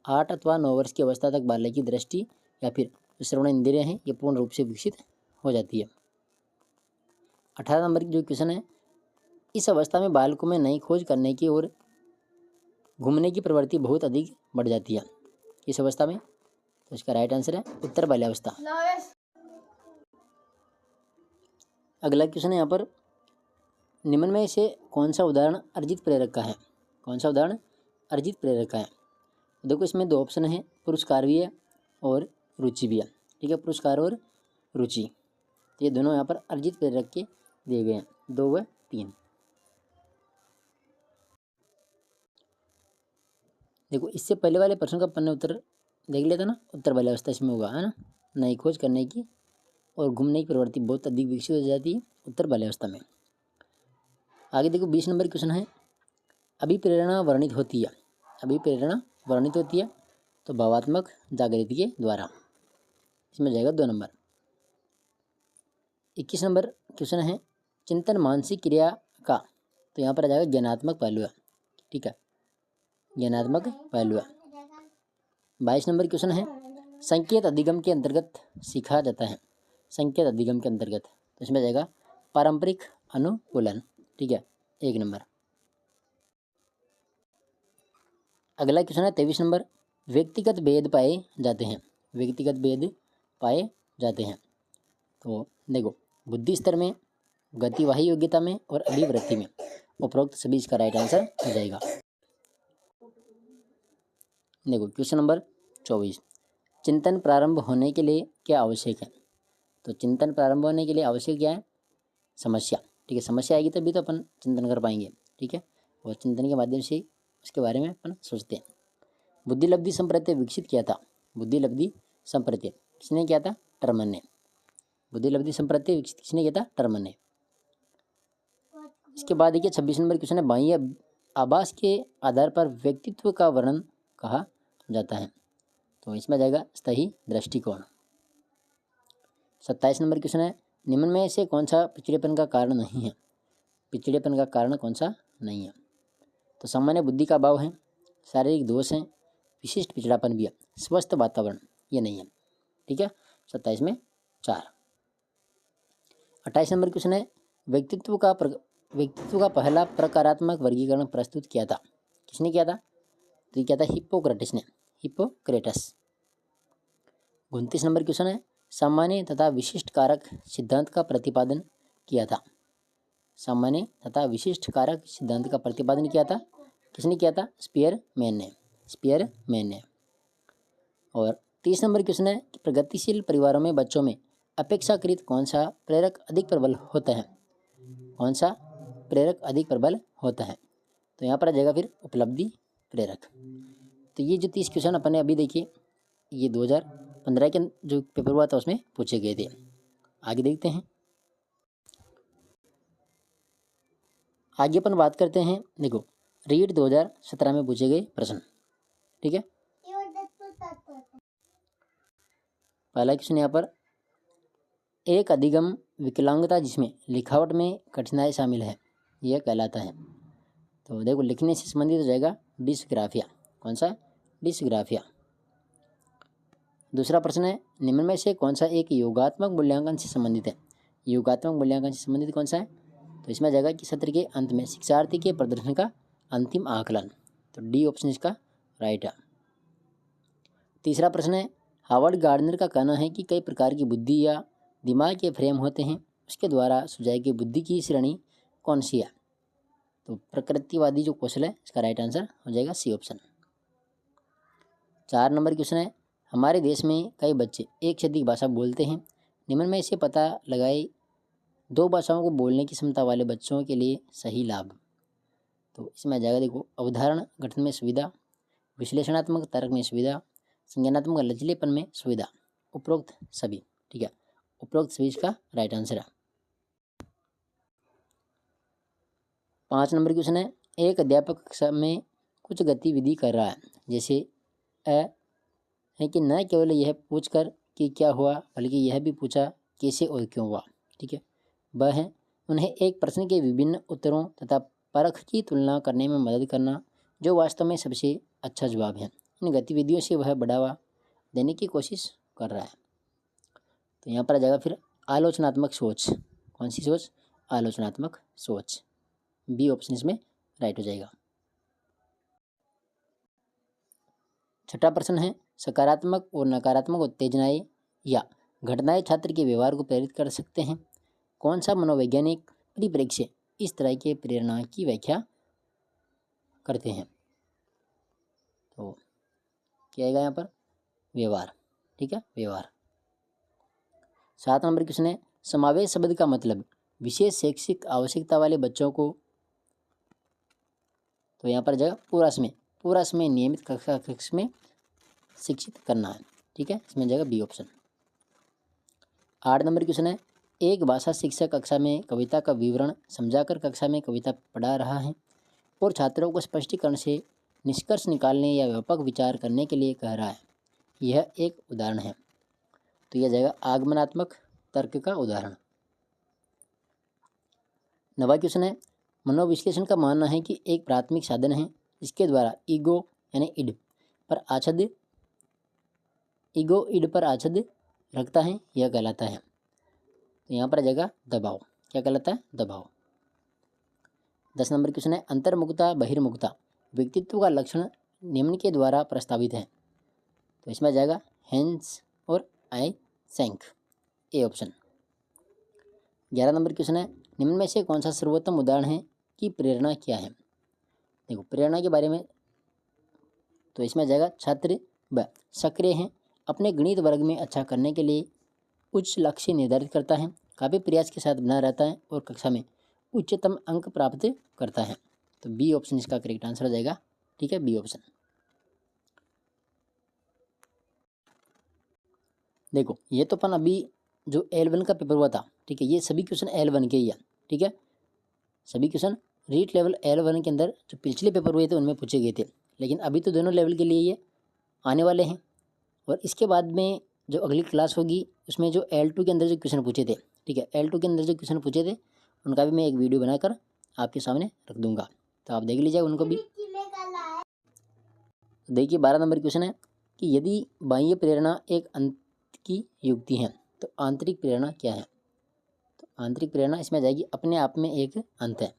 8 अथवा 9 वर्ष की अवस्था तक बालक की दृष्टि या फिर श्रवण इंद्रियां हैं ये पूर्ण रूप से विकसित हो जाती है। 18 नंबर की जो क्वेश्चन है, इस अवस्था में बालकों में नई खोज करने की और घूमने की प्रवृत्ति बहुत अधिक बढ़ जाती है। इस अवस्था में, तो इसका राइट आंसर है उत्तर बाल्यावस्था। अगला क्वेश्चन है यहाँ पर, निम्न में से कौन सा उदाहरण अर्जित प्रेरक का है। कौन सा उदाहरण अर्जित प्रेरक का है, देखो इसमें 2 ऑप्शन है, पुरस्कार भी है और रुचि भी है। ठीक है, पुरस्कार और रुचि, तो ये दोनों यहाँ पर अर्जित प्रेरक के दिए गए हैं, 2 व 3। देखो इससे पहले वाले प्रश्न का अपन ने उत्तर देख लिया था ना, उत्तर बाल्यावस्था इसमें होगा, है ना। नई खोज करने की और घूमने की प्रवृत्ति बहुत अधिक विकसित हो जाती है उत्तर बाल्यावस्था में। आगे देखो 20 नंबर क्वेश्चन है, अभिप्रेरणा वर्णित होती है। अभिप्रेरणा वर्णित होती है तो भावात्मक जागृति के द्वारा, इसमें जाएगा 2 नंबर। 21 नंबर क्वेश्चन है, चिंतन मानसिक क्रिया का, तो यहाँ पर आ जाएगा ज्ञानात्मक पहलू है। ठीक है, ज्ञानात्मक पहलू है। 22 नंबर क्वेश्चन है, संकेत अधिगम के अंतर्गत सीखा जाता है। संकेत अधिगम के अंतर्गत, तो इसमें जाएगा पारंपरिक अनुकूलन। ठीक है, 1 नंबर। अगला क्वेश्चन है 23 नंबर, व्यक्तिगत भेद पाए जाते हैं। व्यक्तिगत भेद पाए जाते हैं, तो देखो बुद्धि स्तर में, गतिवाही योग्यता में और अभिवृत्ति में, उपरोक्त सभी इसका राइट आंसर हो जाएगा। देखो क्वेश्चन नंबर 24, चिंतन प्रारंभ होने के लिए क्या आवश्यक है। तो चिंतन प्रारंभ होने के लिए आवश्यक क्या है? समस्या। ठीक है, समस्या आएगी तभी तो अपन चिंतन कर पाएंगे। ठीक है, और चिंतन के माध्यम से उसके बारे में अपन सोचते हैं। बुद्धिलब्धि संप्रत्यय विकसित किया था। बुद्धिलब्धि संप्रत्यय किसने किया था? टर्मन ने। बुद्धिलब्धि संप्रत्यय विकसित किसने किया था? टर्मन ने। इसके बाद देखिए 26 नंबर क्वेश्चन है, बाह्य आभास के आधार पर व्यक्तित्व का वर्णन कहा जाता है। तो इसमें आ जाएगा सही दृष्टिकोण। 27 नंबर क्वेश्चन है, निम्न में से कौन सा पिछड़ेपन का कारण नहीं है? पिछड़ेपन का कारण कौन सा नहीं है? तो सामान्य बुद्धि का अभाव है, शारीरिक दोष है, विशिष्ट पिछड़ापन भी है, स्वस्थ वातावरण ये नहीं है। ठीक है, 27 में 4। 28 नंबर क्वेश्चन है, व्यक्तित्व का पहला प्रकारात्मक वर्गीकरण प्रस्तुत किया था। किसने किया था? तो ये किया था हिप्पोक्रेटस ने। हिप्पोक्रेटस। 29 नंबर क्वेश्चन है, सामान्य तथा विशिष्ट कारक सिद्धांत का प्रतिपादन किया था। सामान्य तथा विशिष्ट कारक सिद्धांत का प्रतिपादन किया था। किसने किया था? स्पीयरमैन ने। स्पीयरमैन ने। और 30 नंबर क्वेश्चन है, प्रगतिशील परिवारों में बच्चों में अपेक्षाकृत कौन सा प्रेरक अधिक प्रबल होता है? कौन सा प्रेरक अधिक प्रबल होता है? तो यहाँ पर आ जाएगा फिर उपलब्धि प्रेरक। तो ये जो 30 क्वेश्चन अपन ने अभी देखिए, ये 2015 के जो पेपर हुआ था उसमें पूछे गए थे। आगे देखते हैं। आगे अपन बात करते हैं, देखो रीट 2017 में पूछे गए प्रश्न। ठीक है, पहला क्वेश्चन यहाँ पर, एक अधिगम विकलांगता जिसमें लिखावट में कठिनाई शामिल है यह कहलाता है। तो देखो लिखने से संबंधित हो जाएगा डिस्ग्राफिया। कौन सा? डिस्ग्राफिया। दूसरा प्रश्न है, निम्न में से कौन सा एक योगात्मक मूल्यांकन से संबंधित है? योगात्मक मूल्यांकन से संबंधित कौन सा है? तो इसमें आ जाएगा कि सत्र के अंत में शिक्षार्थी के प्रदर्शन का अंतिम आकलन। तो डी ऑप्शन इसका राइट है। तीसरा प्रश्न है, हावर्ड गार्डनर का कहना है कि कई प्रकार की बुद्धि या दिमाग के फ्रेम होते हैं, उसके द्वारा सुझाई गई बुद्धि की श्रेणी कौन सी है? तो प्रकृतिवादी जो कौशल है इसका राइट आंसर हो जाएगा सी ऑप्शन। 4 नंबर क्वेश्चन है, हमारे देश में कई बच्चे एक से अधिक भाषा बोलते हैं, निम्न में से पता लगाए 2 भाषाओं को बोलने की क्षमता वाले बच्चों के लिए सही लाभ। तो इसमें आ जाएगा देखो अवधारण गठन में सुविधा, विश्लेषणात्मक तर्क में सुविधा, संज्ञानात्मक लचीलेपन में सुविधा, उपरोक्त सभी। ठीक है, उपरोक्त सभी इसका राइट आंसर है। 5 नंबर क्वेश्चन है, एक अध्यापक कक्षा में कुछ गतिविधि कर रहा है, जैसे है कि न केवल यह पूछकर कि क्या हुआ बल्कि यह भी पूछा कैसे और क्यों हुआ। ठीक है, वह है उन्हें एक प्रश्न के विभिन्न उत्तरों तथा परख की तुलना करने में मदद करना जो वास्तव में सबसे अच्छा जवाब है। इन गतिविधियों से वह बढ़ावा देने की कोशिश कर रहा है। तो यहाँ पर आ जाएगा फिर आलोचनात्मक सोच। कौन सी सोच? आलोचनात्मक सोच। बी ऑप्शन इसमें राइट हो जाएगा। 6ठा प्रश्न है, सकारात्मक और नकारात्मक उत्तेजनाएं या घटनाएं छात्र के व्यवहार को प्रेरित कर सकते हैं। कौन सा मनोवैज्ञानिक परिप्रेक्ष्य इस तरह के प्रेरणा की व्याख्या करते हैं? तो क्या आएगा यहाँ पर? व्यवहार। ठीक है, व्यवहार। 7 नंबर क्वेश्चन है, समावेश शब्द का मतलब विशेष शैक्षिक आवश्यकता वाले बच्चों को, तो यहाँ पर जाएगा पूरा समय नियमित कक्ष में शिक्षित करना है। ठीक है, इसमें जाएगा बी ऑप्शन। 8 नंबर क्वेश्चन है, एक भाषा शिक्षक कक्षा में कविता का विवरण समझाकर कक्षा में कविता पढ़ा रहा है और छात्रों को स्पष्टीकरण से निष्कर्ष निकालने या व्यापक विचार करने के लिए कह रहा है। यह एक उदाहरण है। तो यह जाएगा आगमनात्मक तर्क का उदाहरण। 9वां क्वेश्चन है, मनोविश्लेषण का मानना है कि एक प्राथमिक साधन है इसके द्वारा ईगो इड पर आच्छद रखता है, यह कहलाता है। तो यहाँ पर आ जाएगा दबाव। क्या कहलाता है? दबाव। 10 नंबर क्वेश्चन है, अंतर्मुखता बहिर्मुखता व्यक्तित्व का लक्षण निम्न के द्वारा प्रस्तावित है। तो इसमें आ जाएगा हेंस और आई सेंक, ए ऑप्शन। 11 नंबर क्वेश्चन है, निम्न में से कौन सा सर्वोत्तम उदाहरण है कि प्रेरणा क्या है? देखो प्रेरणा के बारे में, तो इसमें आ जाएगा छात्र ब सक्रिय हैं, अपने गणित वर्ग में अच्छा करने के लिए उच्च लक्ष्य निर्धारित करता है, काफ़ी प्रयास के साथ बना रहता है और कक्षा में उच्चतम अंक प्राप्त करता है। तो बी ऑप्शन इसका करेक्ट आंसर हो जाएगा। ठीक है, बी ऑप्शन। देखो ये तो अपन अभी जो L1 का पेपर हुआ था, ठीक है, ये सभी क्वेश्चन L1 के ही है। ठीक है, सभी क्वेश्चन रीट लेवल L1 के अंदर जो पिछले पेपर हुए थे उनमें पूछे गए थे, लेकिन अभी तो दोनों लेवल के लिए ये आने वाले हैं। और इसके बाद में जो अगली क्लास होगी उसमें जो L2 के अंदर जो क्वेश्चन पूछे थे, ठीक है, L2 के अंदर जो क्वेश्चन पूछे थे उनका भी मैं एक वीडियो बनाकर आपके सामने रख दूंगा, तो आप देख लीजिएगा उनको भी। देखिए 12 नंबर क्वेश्चन है कि यदि बाह्य प्रेरणा एक अंत की युक्ति है तो आंतरिक प्रेरणा क्या है। तो आंतरिक प्रेरणा इसमें आ जाएगी अपने आप में एक अंत है।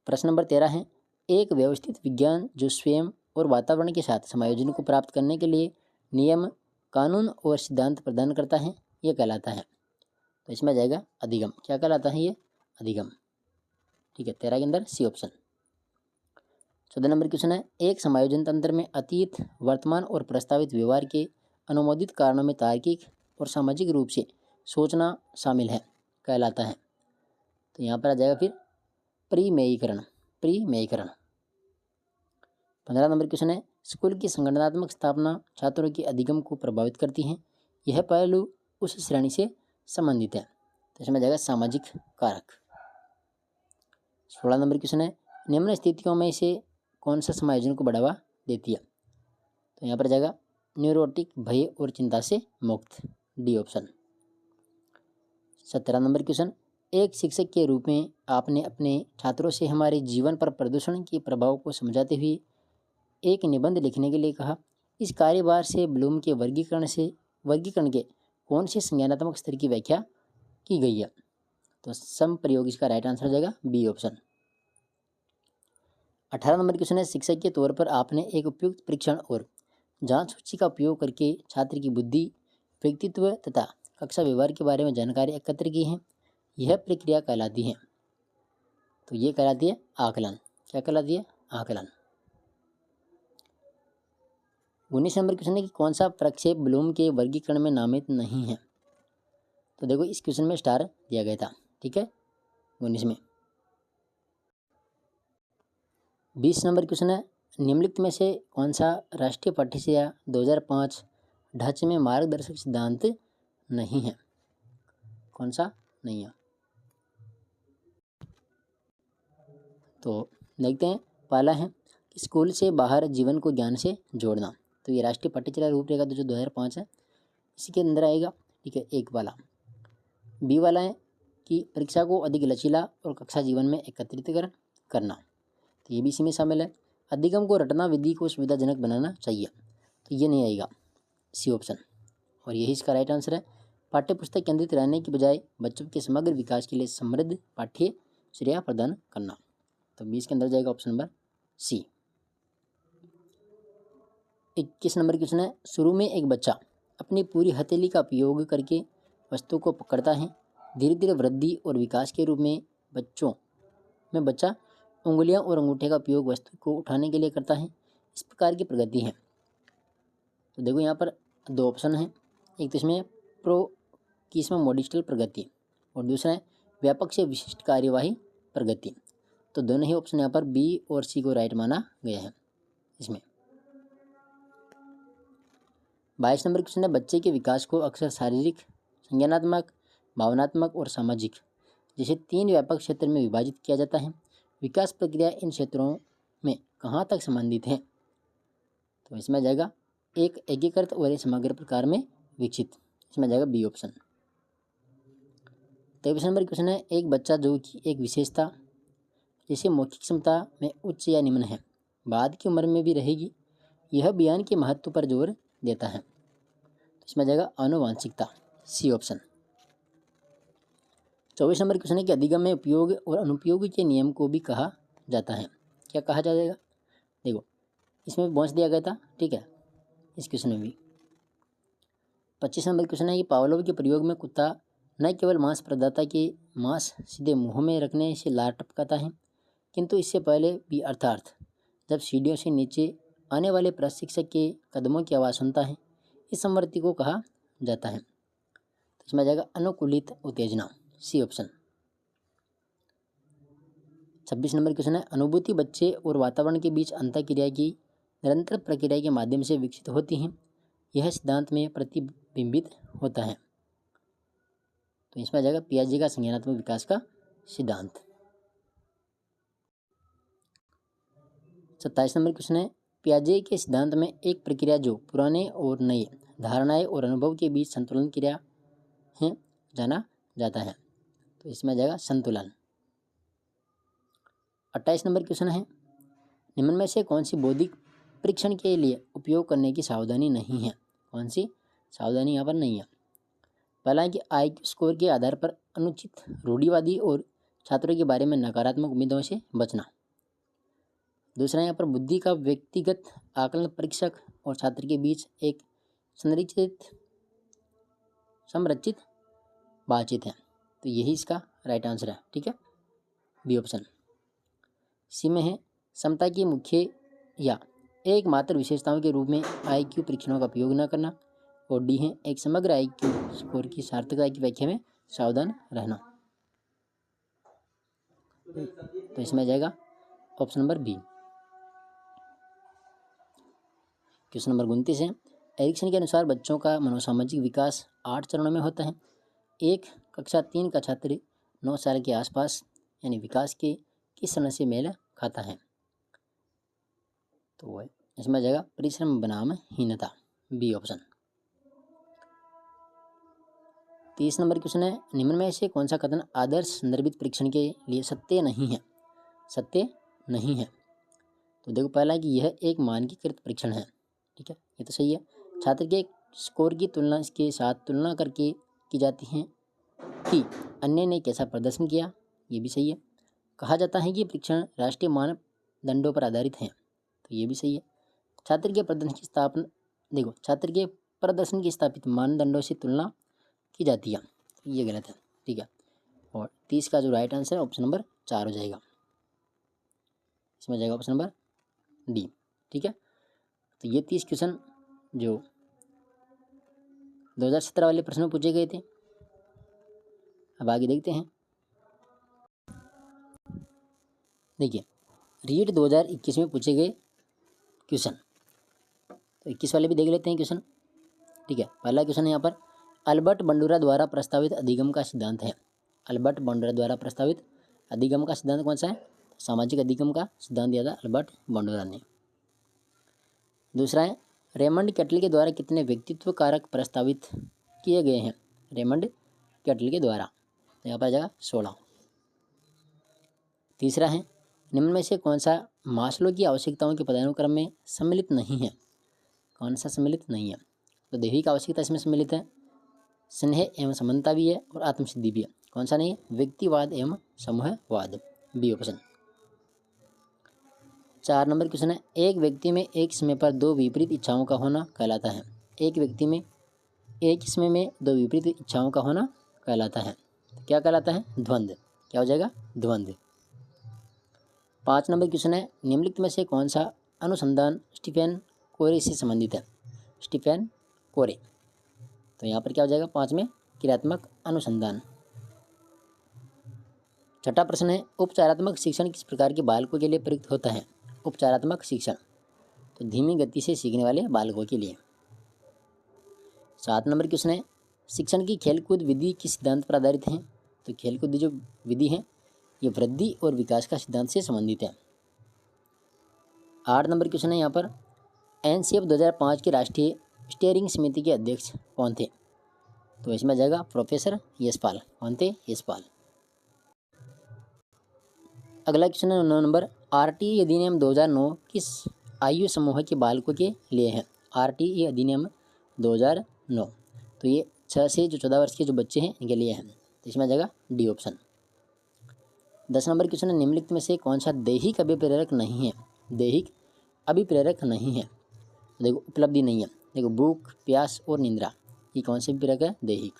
प्रश्न नंबर 13 है, एक व्यवस्थित विज्ञान जो स्वयं और वातावरण के साथ समायोजन को प्राप्त करने के लिए नियम, कानून और सिद्धांत प्रदान करता है, यह कहलाता है। तो इसमें आ जाएगा अधिगम। क्या कहलाता है ये? अधिगम। ठीक है, 13 के अंदर सी ऑप्शन। 14 नंबर क्वेश्चन है, एक समायोजन तंत्र में अतीत, वर्तमान और प्रस्तावित व्यवहार के अनुमोदित कारणों में तार्किक और सामाजिक रूप से सोचना शामिल है, कहलाता है। तो यहाँ पर आ जाएगा फिर परिमेयीकरण। 15 नंबर क्वेश्चन है, स्कूल की संगठनात्मक स्थापना छात्रों के अधिगम को प्रभावित करती है, यह पहलू उस श्रेणी से संबंधित है। तो इसमें जाएगा सामाजिक कारक। 16 नंबर क्वेश्चन है, निम्न स्थितियों में से कौन सा समायोजन को बढ़ावा देती है। तो यहाँ पर जाएगा न्यूरोटिक, भय और चिंता से मुक्त, डी ऑप्शन। 17 नंबर क्वेश्चन, एक शिक्षक के रूप में आपने अपने छात्रों से हमारे जीवन पर प्रदूषण के प्रभाव को समझाते हुए एक निबंध लिखने के लिए कहा। इस कार्यभार से ब्लूम के वर्गीकरण के कौन से संज्ञानात्मक स्तर की व्याख्या की गई है। तो सम प्रयोग इसका राइट आंसर हो जाएगा, बी ऑप्शन। 18 नंबर क्वेश्चन है, शिक्षक के तौर पर आपने एक उपयुक्त परीक्षण और जांच सूची का उपयोग करके छात्र की बुद्धि, व्यक्तित्व तथा कक्षा व्यवहार के बारे में जानकारी एकत्र की है, यह प्रक्रिया कहलाती है। तो ये कहलाती है आकलन। क्या कहलाती है? आकलन। 19 नंबर क्वेश्चन है कि कौन सा प्रक्षेप ब्लूम के वर्गीकरण में नामित नहीं है। तो देखो इस क्वेश्चन में स्टार दिया गया था। ठीक है, 19 में। 20 नंबर क्वेश्चन है, निम्नलिखित में से कौन सा राष्ट्रीय पाठ्यचर्या 2005 ढांचे में मार्गदर्शक सिद्धांत नहीं है। कौन सा नहीं है? तो देखते हैं। पहला है कि स्कूल से बाहर जीवन को ज्ञान से जोड़ना। तो ये राष्ट्रीय पाठ्यचर्या रूपरेखा जो 2005 है इसी के अंदर आएगा। ठीक है, एक वाला। बी वाला है कि परीक्षा को अधिक लचीला और कक्षा जीवन में एकत्रित करना। तो ये भी इसी में शामिल है। अधिगम को रटना विधि को सुविधाजनक बनाना चाहिए। तो ये नहीं आएगा, सी ऑप्शन। और यही इसका राइट आंसर है। पाठ्य पुस्तक केंद्रित रहने की बजाय बच्चों के समग्र विकास के लिए समृद्ध पाठ्यचर्या प्रदान करना। तो 20 के अंदर जाएगा option number C. 21 number question है, शुरू में एक बच्चा अपनी पूरी हथेली का उपयोग करके वस्तु को पकड़ता है। धीरे धीरे वृद्धि और विकास के रूप में बच्चा उंगलियां और अंगूठे का उपयोग वस्तु को उठाने के लिए करता है। इस प्रकार की प्रगति है। तो देखो यहाँ पर दो ऑप्शन हैं। एक तो इसमें कि इसमें मॉडिस्टल प्रगति और दूसरा है व्यापक से विशिष्ट कार्यवाही प्रगति। तो दोनों ही ऑप्शन यहाँ पर बी और सी को राइट माना गया है इसमें। 22 नंबर क्वेश्चन है, बच्चे के विकास को अक्सर शारीरिक, संज्ञानात्मक, भावनात्मक और सामाजिक जैसे 3 व्यापक क्षेत्र में विभाजित किया जाता है। विकास प्रक्रिया इन क्षेत्रों में कहाँ तक संबंधित है। तो इसमें आ जाएगा एक एकीकृत और एक समग्र प्रकार में विकसित। इसमें आ जाएगा बी ऑप्शन। 23 नंबर क्वेश्चन है, एक बच्चा जो कि एक विशेषता जैसे मौखिक क्षमता में उच्च या निम्न है, बाद की उम्र में भी रहेगी, यह बयान के महत्व पर जोर देता है। तो इसमें आ जाएगा आनुवांशिकता, सी ऑप्शन। 24 नंबर क्वेश्चन है कि अधिगम में उपयोग और अनुपयोग के नियम को भी कहा जाता है। क्या कहा जाएगा? देखो इसमें भी बॉन्स दिया गया था। ठीक है, इस क्वेश्चन में भी। 25 नंबर क्वेश्चन है कि पावलोव के प्रयोग में कुत्ता न केवल मांस प्रदाता के मांस सीधे मुंह में रखने से लार टपकाता है, किंतु इससे पहले भी अर्थात जब सीढ़ियों से नीचे आने वाले प्रशिक्षक के कदमों की आवाज़ सुनता है, इस संवर्ती को कहा जाता है। तो इसमें आ जाएगा अनुकूलित उत्तेजना, सी ऑप्शन। 26 नंबर क्वेश्चन है, अनुभूति बच्चे और वातावरण के बीच अंतःक्रिया की निरंतर प्रक्रिया के माध्यम से विकसित होती हैं। यह सिद्धांत में प्रतिबिंबित होता है। तो इसमें आ जाएगा पियाजे का संज्ञानात्मक विकास का सिद्धांत। 27 नंबर क्वेश्चन है, पियाजे के सिद्धांत में एक प्रक्रिया जो पुराने और नए धारणाएं और अनुभव के बीच संतुलन क्रिया है जाना जाता है। तो इसमें आ जाएगा संतुलन। 28 नंबर क्वेश्चन है, निम्न में से कौन सी बौद्धिक परीक्षण के लिए उपयोग करने की सावधानी नहीं है? कौन सी सावधानी यहाँ पर नहीं है? पहला है कि IQ स्कोर के आधार पर अनुचित रूढ़िवादी और छात्रों के बारे में नकारात्मक उम्मीदों से बचना। दूसरा यहाँ पर बुद्धि का व्यक्तिगत आकलन परीक्षक और छात्र के बीच एक संरचित बातचीत है। तो यही इसका राइट आंसर है। ठीक है, बी ऑप्शन। सी में है समता की मुख्य या एकमात्र विशेषताओं के रूप में IQ परीक्षणों का उपयोग न करना। और डी है एक समग्र IQ स्कोर की सार्थकता की व्याख्या में सावधान रहना। तो इसमें आ जाएगा option number B. Question number 29 है, एरिक्सन के अनुसार बच्चों का मनोसामाजिक विकास 8 चरणों में होता है। एक कक्षा 3 का छात्र 9 साल के आसपास यानी विकास के किस चरण से मेल खाता है? तो वह इसमें आ जाएगा परिश्रम बनाम हीनता, बी ऑप्शन। 30 नंबर क्वेश्चन है, निम्न में से कौन सा कथन आदर्श संदर्भित परीक्षण के लिए सत्य नहीं है? सत्य नहीं है। तो देखो पहला कि यह एक मानकीकृत परीक्षण है। ठीक है, ये तो सही है। छात्र के स्कोर की तुलना के साथ तुलना करके की जाती है कि अन्य ने कैसा प्रदर्शन किया, ये भी सही है। कहा जाता है कि परीक्षण राष्ट्रीय मानदंडों पर आधारित हैं, तो ये भी सही है। छात्र के प्रदर्शन की स्थापित मानदंडों से तुलना की जाती है, ये गलत है। ठीक है, और 30 का जो राइट आंसर है ऑप्शन नंबर 4 हो जाएगा। इसमें जाएगा ऑप्शन नंबर डी। ठीक है, तो ये 30 क्वेश्चन जो 2017 वाले प्रश्न में पूछे गए थे। अब आगे देखते हैं। देखिए रीट 2021 में पूछे गए क्वेश्चन, तो 21 वाले भी देख लेते हैं क्वेश्चन। ठीक है, पहला क्वेश्चन है यहाँ पर, अल्बर्ट बंडूरा द्वारा प्रस्तावित अधिगम का सिद्धांत है। अल्बर्ट बंडूरा द्वारा प्रस्तावित अधिगम का सिद्धांत कौन सा है? सामाजिक अधिगम का सिद्धांत दिया था अल्बर्ट बंडूरा ने। दूसरा है, रेमंड कैटल के द्वारा कितने व्यक्तित्व कारक प्रस्तावित किए गए हैं? रेमंड कैटल के द्वारा, तो यहाँ पर आ जाएगा 16। तीसरा है, निम्न में से कौन सा मास्लो की आवश्यकताओं के पदानुक्रम में सम्मिलित नहीं है? कौन सा सम्मिलित नहीं है? तो दैहिक आवश्यकता इसमें सम्मिलित है, स्नेह एवं समानता भी है और आत्मसिद्धि भी है। कौन सा नहीं है? व्यक्तिवाद एवं समूहवाद, बी ऑप्शन। 4 नंबर क्वेश्चन है, एक व्यक्ति में एक समय पर 2 विपरीत इच्छाओं का होना कहलाता है। एक व्यक्ति में एक समय में 2 विपरीत इच्छाओं का होना कहलाता है, क्या कहलाता है? द्वंद्व। क्या हो जाएगा? द्वंद्व। 5 नंबर क्वेश्चन है, निम्नलिखित में से कौन सा अनुसंधान स्टीफन कोरे से संबंधित है? स्टीफन कोरे, तो यहाँ पर क्या हो जाएगा? 5 में क्रियात्मक अनुसंधान। 6ठा प्रश्न है, उपचारात्मक शिक्षण किस प्रकार के बालकों के लिए प्रयुक्त होता है? उपचारात्मक शिक्षण, तो धीमी गति से सीखने वाले बालकों के लिए। 7 नंबर क्वेश्चन है, शिक्षण की खेलकूद विधि किस सिद्धांत पर आधारित है? तो खेलकूद जो विधि है ये वृद्धि और विकास का सिद्धांत से संबंधित है। 8 नंबर क्वेश्चन है यहाँ पर, NCF 2005 की राष्ट्रीय स्टीयरिंग समिति के अध्यक्ष कौन थे? तो इसमें जाएगा प्रोफेसर यशपाल। कौन थे? यशपाल। अगला क्वेश्चन है 9 नंबर, RTE अधिनियम 2009 किस आयु समूह के बालकों के लिए है? RTE अधिनियम 2009, तो ये 6 से जो 14 वर्ष के जो बच्चे हैं इनके लिए है। तो इसमें आ जाएगा डी ऑप्शन। 10 नंबर क्वेश्चन है, निम्नलिखित में से कौन सा दैहिक अभिप्रेरक नहीं है? दैहिक अभिप्रेरक नहीं है, देखो उपलब्धि नहीं है। देखो भूख, प्यास और निंद्रा, ये कौन से अभिप्रेरक है? दैहिक।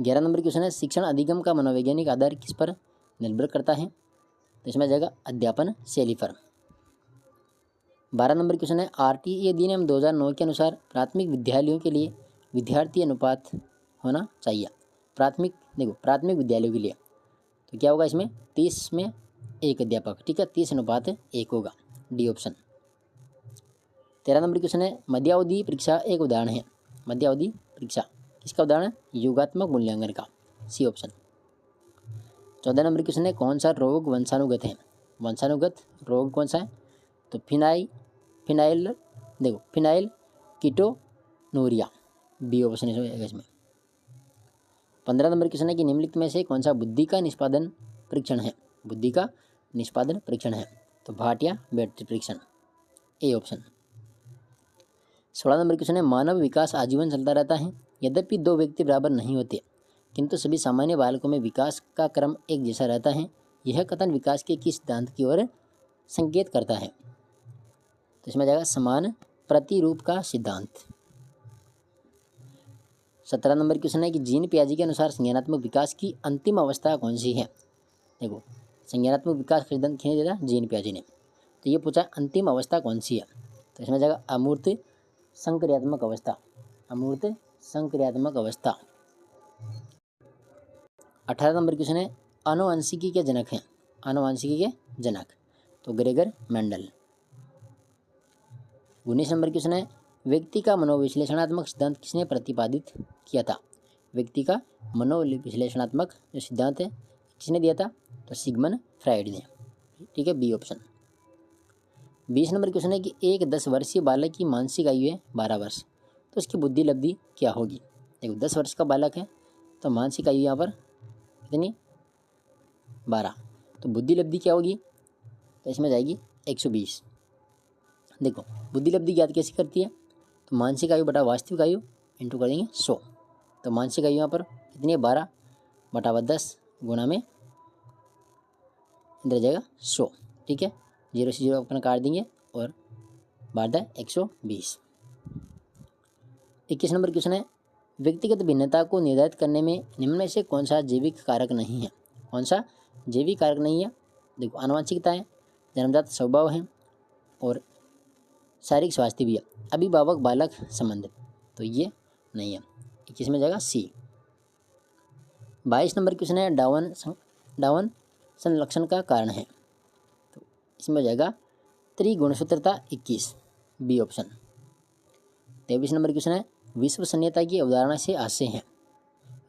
11 नंबर क्वेश्चन है, शिक्षण अधिगम का मनोवैज्ञानिक आधार किस पर निर्भर करता है? तो इसमें आ जाएगा अध्यापन शैली पर। 12 नंबर क्वेश्चन है, RTE अधिनियम 2009 के अनुसार प्राथमिक विद्यालयों के लिए विद्यार्थी अनुपात होना चाहिए। प्राथमिक विद्यालयों के लिए तो क्या होगा इसमें 30 में 1 अध्यापक, ठीक है, 30:1 होगा, डी ऑप्शन। 13 नंबर क्वेश्चन है मध्यावधि परीक्षा एक उदाहरण है। मध्यावधि परीक्षा किसका उदाहरण है? योगात्मक मूल्यांकन का, सी ऑप्शन। 14 नंबर क्वेश्चन है कौन सा रोग वंशानुगत है? वंशानुगत रोग कौन सा है? तो फिनाइल कीटोनूरिया, बी ऑप्शन है इसमें। 15 नंबर क्वेश्चन है कि निम्नलिखित में से कौन सा बुद्धि का निष्पादन परीक्षण है? बुद्धि का निष्पादन परीक्षण है तो भाटिया बैटरी परीक्षण, ए ऑप्शन। 16 नंबर क्वेश्चन है मानव विकास आजीवन चलता रहता है, यद्यपि दो व्यक्ति बराबर नहीं होते, किंतु सभी सामान्य बालकों में विकास का क्रम एक जैसा रहता है। यह कथन विकास के किस सिद्धांत की ओर संकेत करता है? तो इसमें जाएगा समान प्रतिरूप का सिद्धांत। 17 नंबर क्वेश्चन है कि जीन पियाजे के अनुसार संज्ञानात्मक विकास की अंतिम अवस्था कौन सी है? देखो संज्ञानात्मक विकास का सिद्धांत किसने दिया? जीन पियाजे ने। तो ये पूछा अंतिम अवस्था कौन सी है? तो इसमें जाएगा अमूर्त संक्रियात्मक अवस्था, अमूर्त संक्रियात्मक अवस्था। 18 नंबर क्वेश्चन है आनुवंशिकी के जनक हैं? आनुवंशिकी के जनक तो ग्रेगर मेंडल। 19 नंबर क्वेश्चन है व्यक्ति का मनोविश्लेषणात्मक सिद्धांत किसने प्रतिपादित किया था? व्यक्ति का मनोविश्लेषणात्मक जो सिद्धांत है किसने दिया था? तो सिगमंड फ्राइड ने, ठीक है, बी ऑप्शन। 20 नंबर क्वेश्चन है कि एक 10 वर्षीय बालक की मानसिक आयु है 12 वर्ष, तो उसकी बुद्धि लब्धि क्या होगी? देखो 10 वर्ष का बालक है तो मानसिक आयु यहाँ पर कितनी? 12, तो बुद्धि लब्धि क्या होगी? तो इसमें जाएगी 120। देखो बुद्धि लब्धि ज्ञात कैसे करती है? तो मानसिक आयु बटा वास्तविक आयु इंटू कर देंगे 100, तो मानसिक आयु यहाँ पर कितनी है? 12 बटा 10 गुणा में इधर जाएगा 100, ठीक है, 0 से 0 अपना काट देंगे और 12 120। 21 नंबर क्वेश्चन है व्यक्तिगत भिन्नता को निर्धारित करने में निम्न में से कौन सा जैविक कारक नहीं है? कौन सा जैविक कारक नहीं है? देखो आनुवंशिकता है, जन्मजात स्वभाव है और शारीरिक स्वास्थ्य भी है, अभिभावक बालक संबंध तो ये नहीं है, 21 में जाएगा सी। 22 नंबर क्वेश्चन है डाउन संलक्षण का कारण है, तो इसमें जाएगा त्रिगुणसूत्रता 21, बी ऑप्शन। 23 नंबर क्वेश्चन है विश्वसनीयता की अवधारणा से आशय हैं?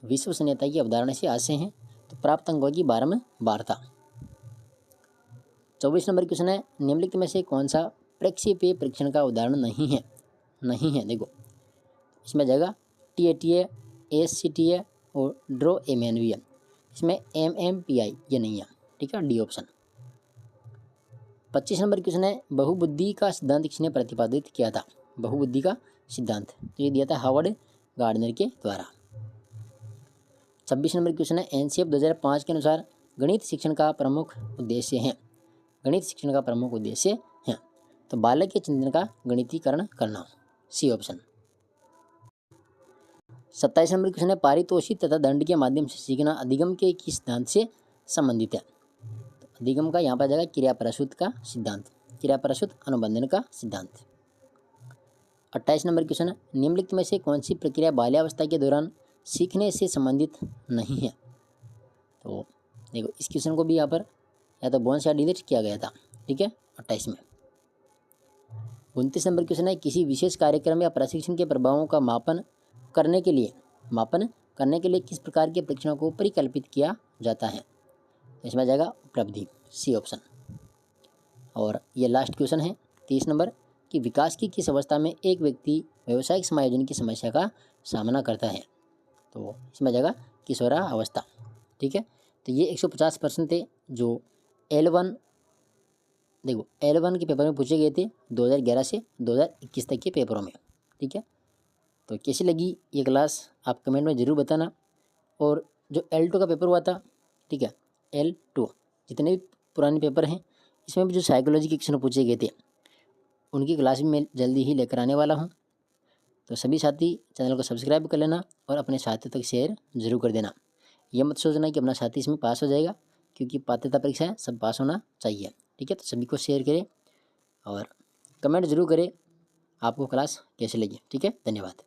विश्वसनीयता की अवधारणा से आशय हैं तो प्राप्त अंकों की बारंबारता। 24 नंबर क्वेश्चन है निम्नलिखित में से कौन सा प्रक्षेपीय परीक्षण का उदाहरण नहीं है? नहीं है, देखो इसमें जाएगा TATA, ASCTA और ड्रो MNVN, इसमें MMPI ये नहीं है, ठीक है, डी ऑप्शन। 25 नंबर क्वेश्चन है बहुबुद्धि का सिद्धांत किसने प्रतिपादित किया था? बहुबुद्धि का सिद्धांत तो ये दिया था हार्वर्ड गार्डनर के द्वारा। 26 नंबर क्वेश्चन है NCF 2005 के अनुसार गणित शिक्षण का प्रमुख उद्देश्य है? गणित शिक्षण का प्रमुख उद्देश्य है तो बालक के चिंतन का गणितीकरण करना, सी ऑप्शन। 27 नंबर क्वेश्चन है पारितोषिक तथा दंड के माध्यम से सीखना अधिगम के किस सिद्धांत से संबंधित है? तो अधिगम का यहाँ पर जाएगा क्रियाप्रसूत का सिद्धांत, क्रियाप्रसूत अनुबंधन का सिद्धांत। 28 नंबर क्वेश्चन है निम्नलिखित में से कौन सी प्रक्रिया बाल्यावस्था के दौरान सीखने से संबंधित नहीं है? तो देखो इस क्वेश्चन को भी यहाँ पर या तो बोन्स या डिलीट किया गया था, ठीक है, 28 में। 29 नंबर क्वेश्चन है किसी विशेष कार्यक्रम या प्रशिक्षण के प्रभावों का मापन करने के लिए किस प्रकार के परीक्षणों को परिकल्पित किया जाता है? इसमें जाएगा उपलब्धि, सी ऑप्शन। और ये लास्ट क्वेश्चन है 30 नंबर कि विकास की किस अवस्था में एक व्यक्ति व्यावसायिक समायोजन की समस्या का सामना करता है? तो इसमें जाएगा किशोरावस्था, ठीक है। तो ये 150 थे जो L1 देखो L1 के पेपर में पूछे गए थे 2011 से 2021 तक के पेपरों में, ठीक है। तो कैसी लगी ये क्लास आप कमेंट में ज़रूर बताना। और जो L2 का पेपर हुआ था, ठीक है, L2 जितने भी पुराने पेपर हैं इसमें भी जो साइकोलॉजी के क्वेश्चन पूछे गए थे उनकी क्लास भी मैं जल्दी ही लेकर आने वाला हूँ। तो सभी साथी चैनल को सब्सक्राइब कर लेना और अपने साथियों तक शेयर जरूर कर देना। ये मत सोचना कि अपना साथी इसमें पास हो जाएगा, क्योंकि पात्रता परीक्षा है, सब पास होना चाहिए, ठीक है। तो सभी को शेयर करें और कमेंट जरूर करें आपको क्लास कैसे लगी, ठीक है। धन्यवाद।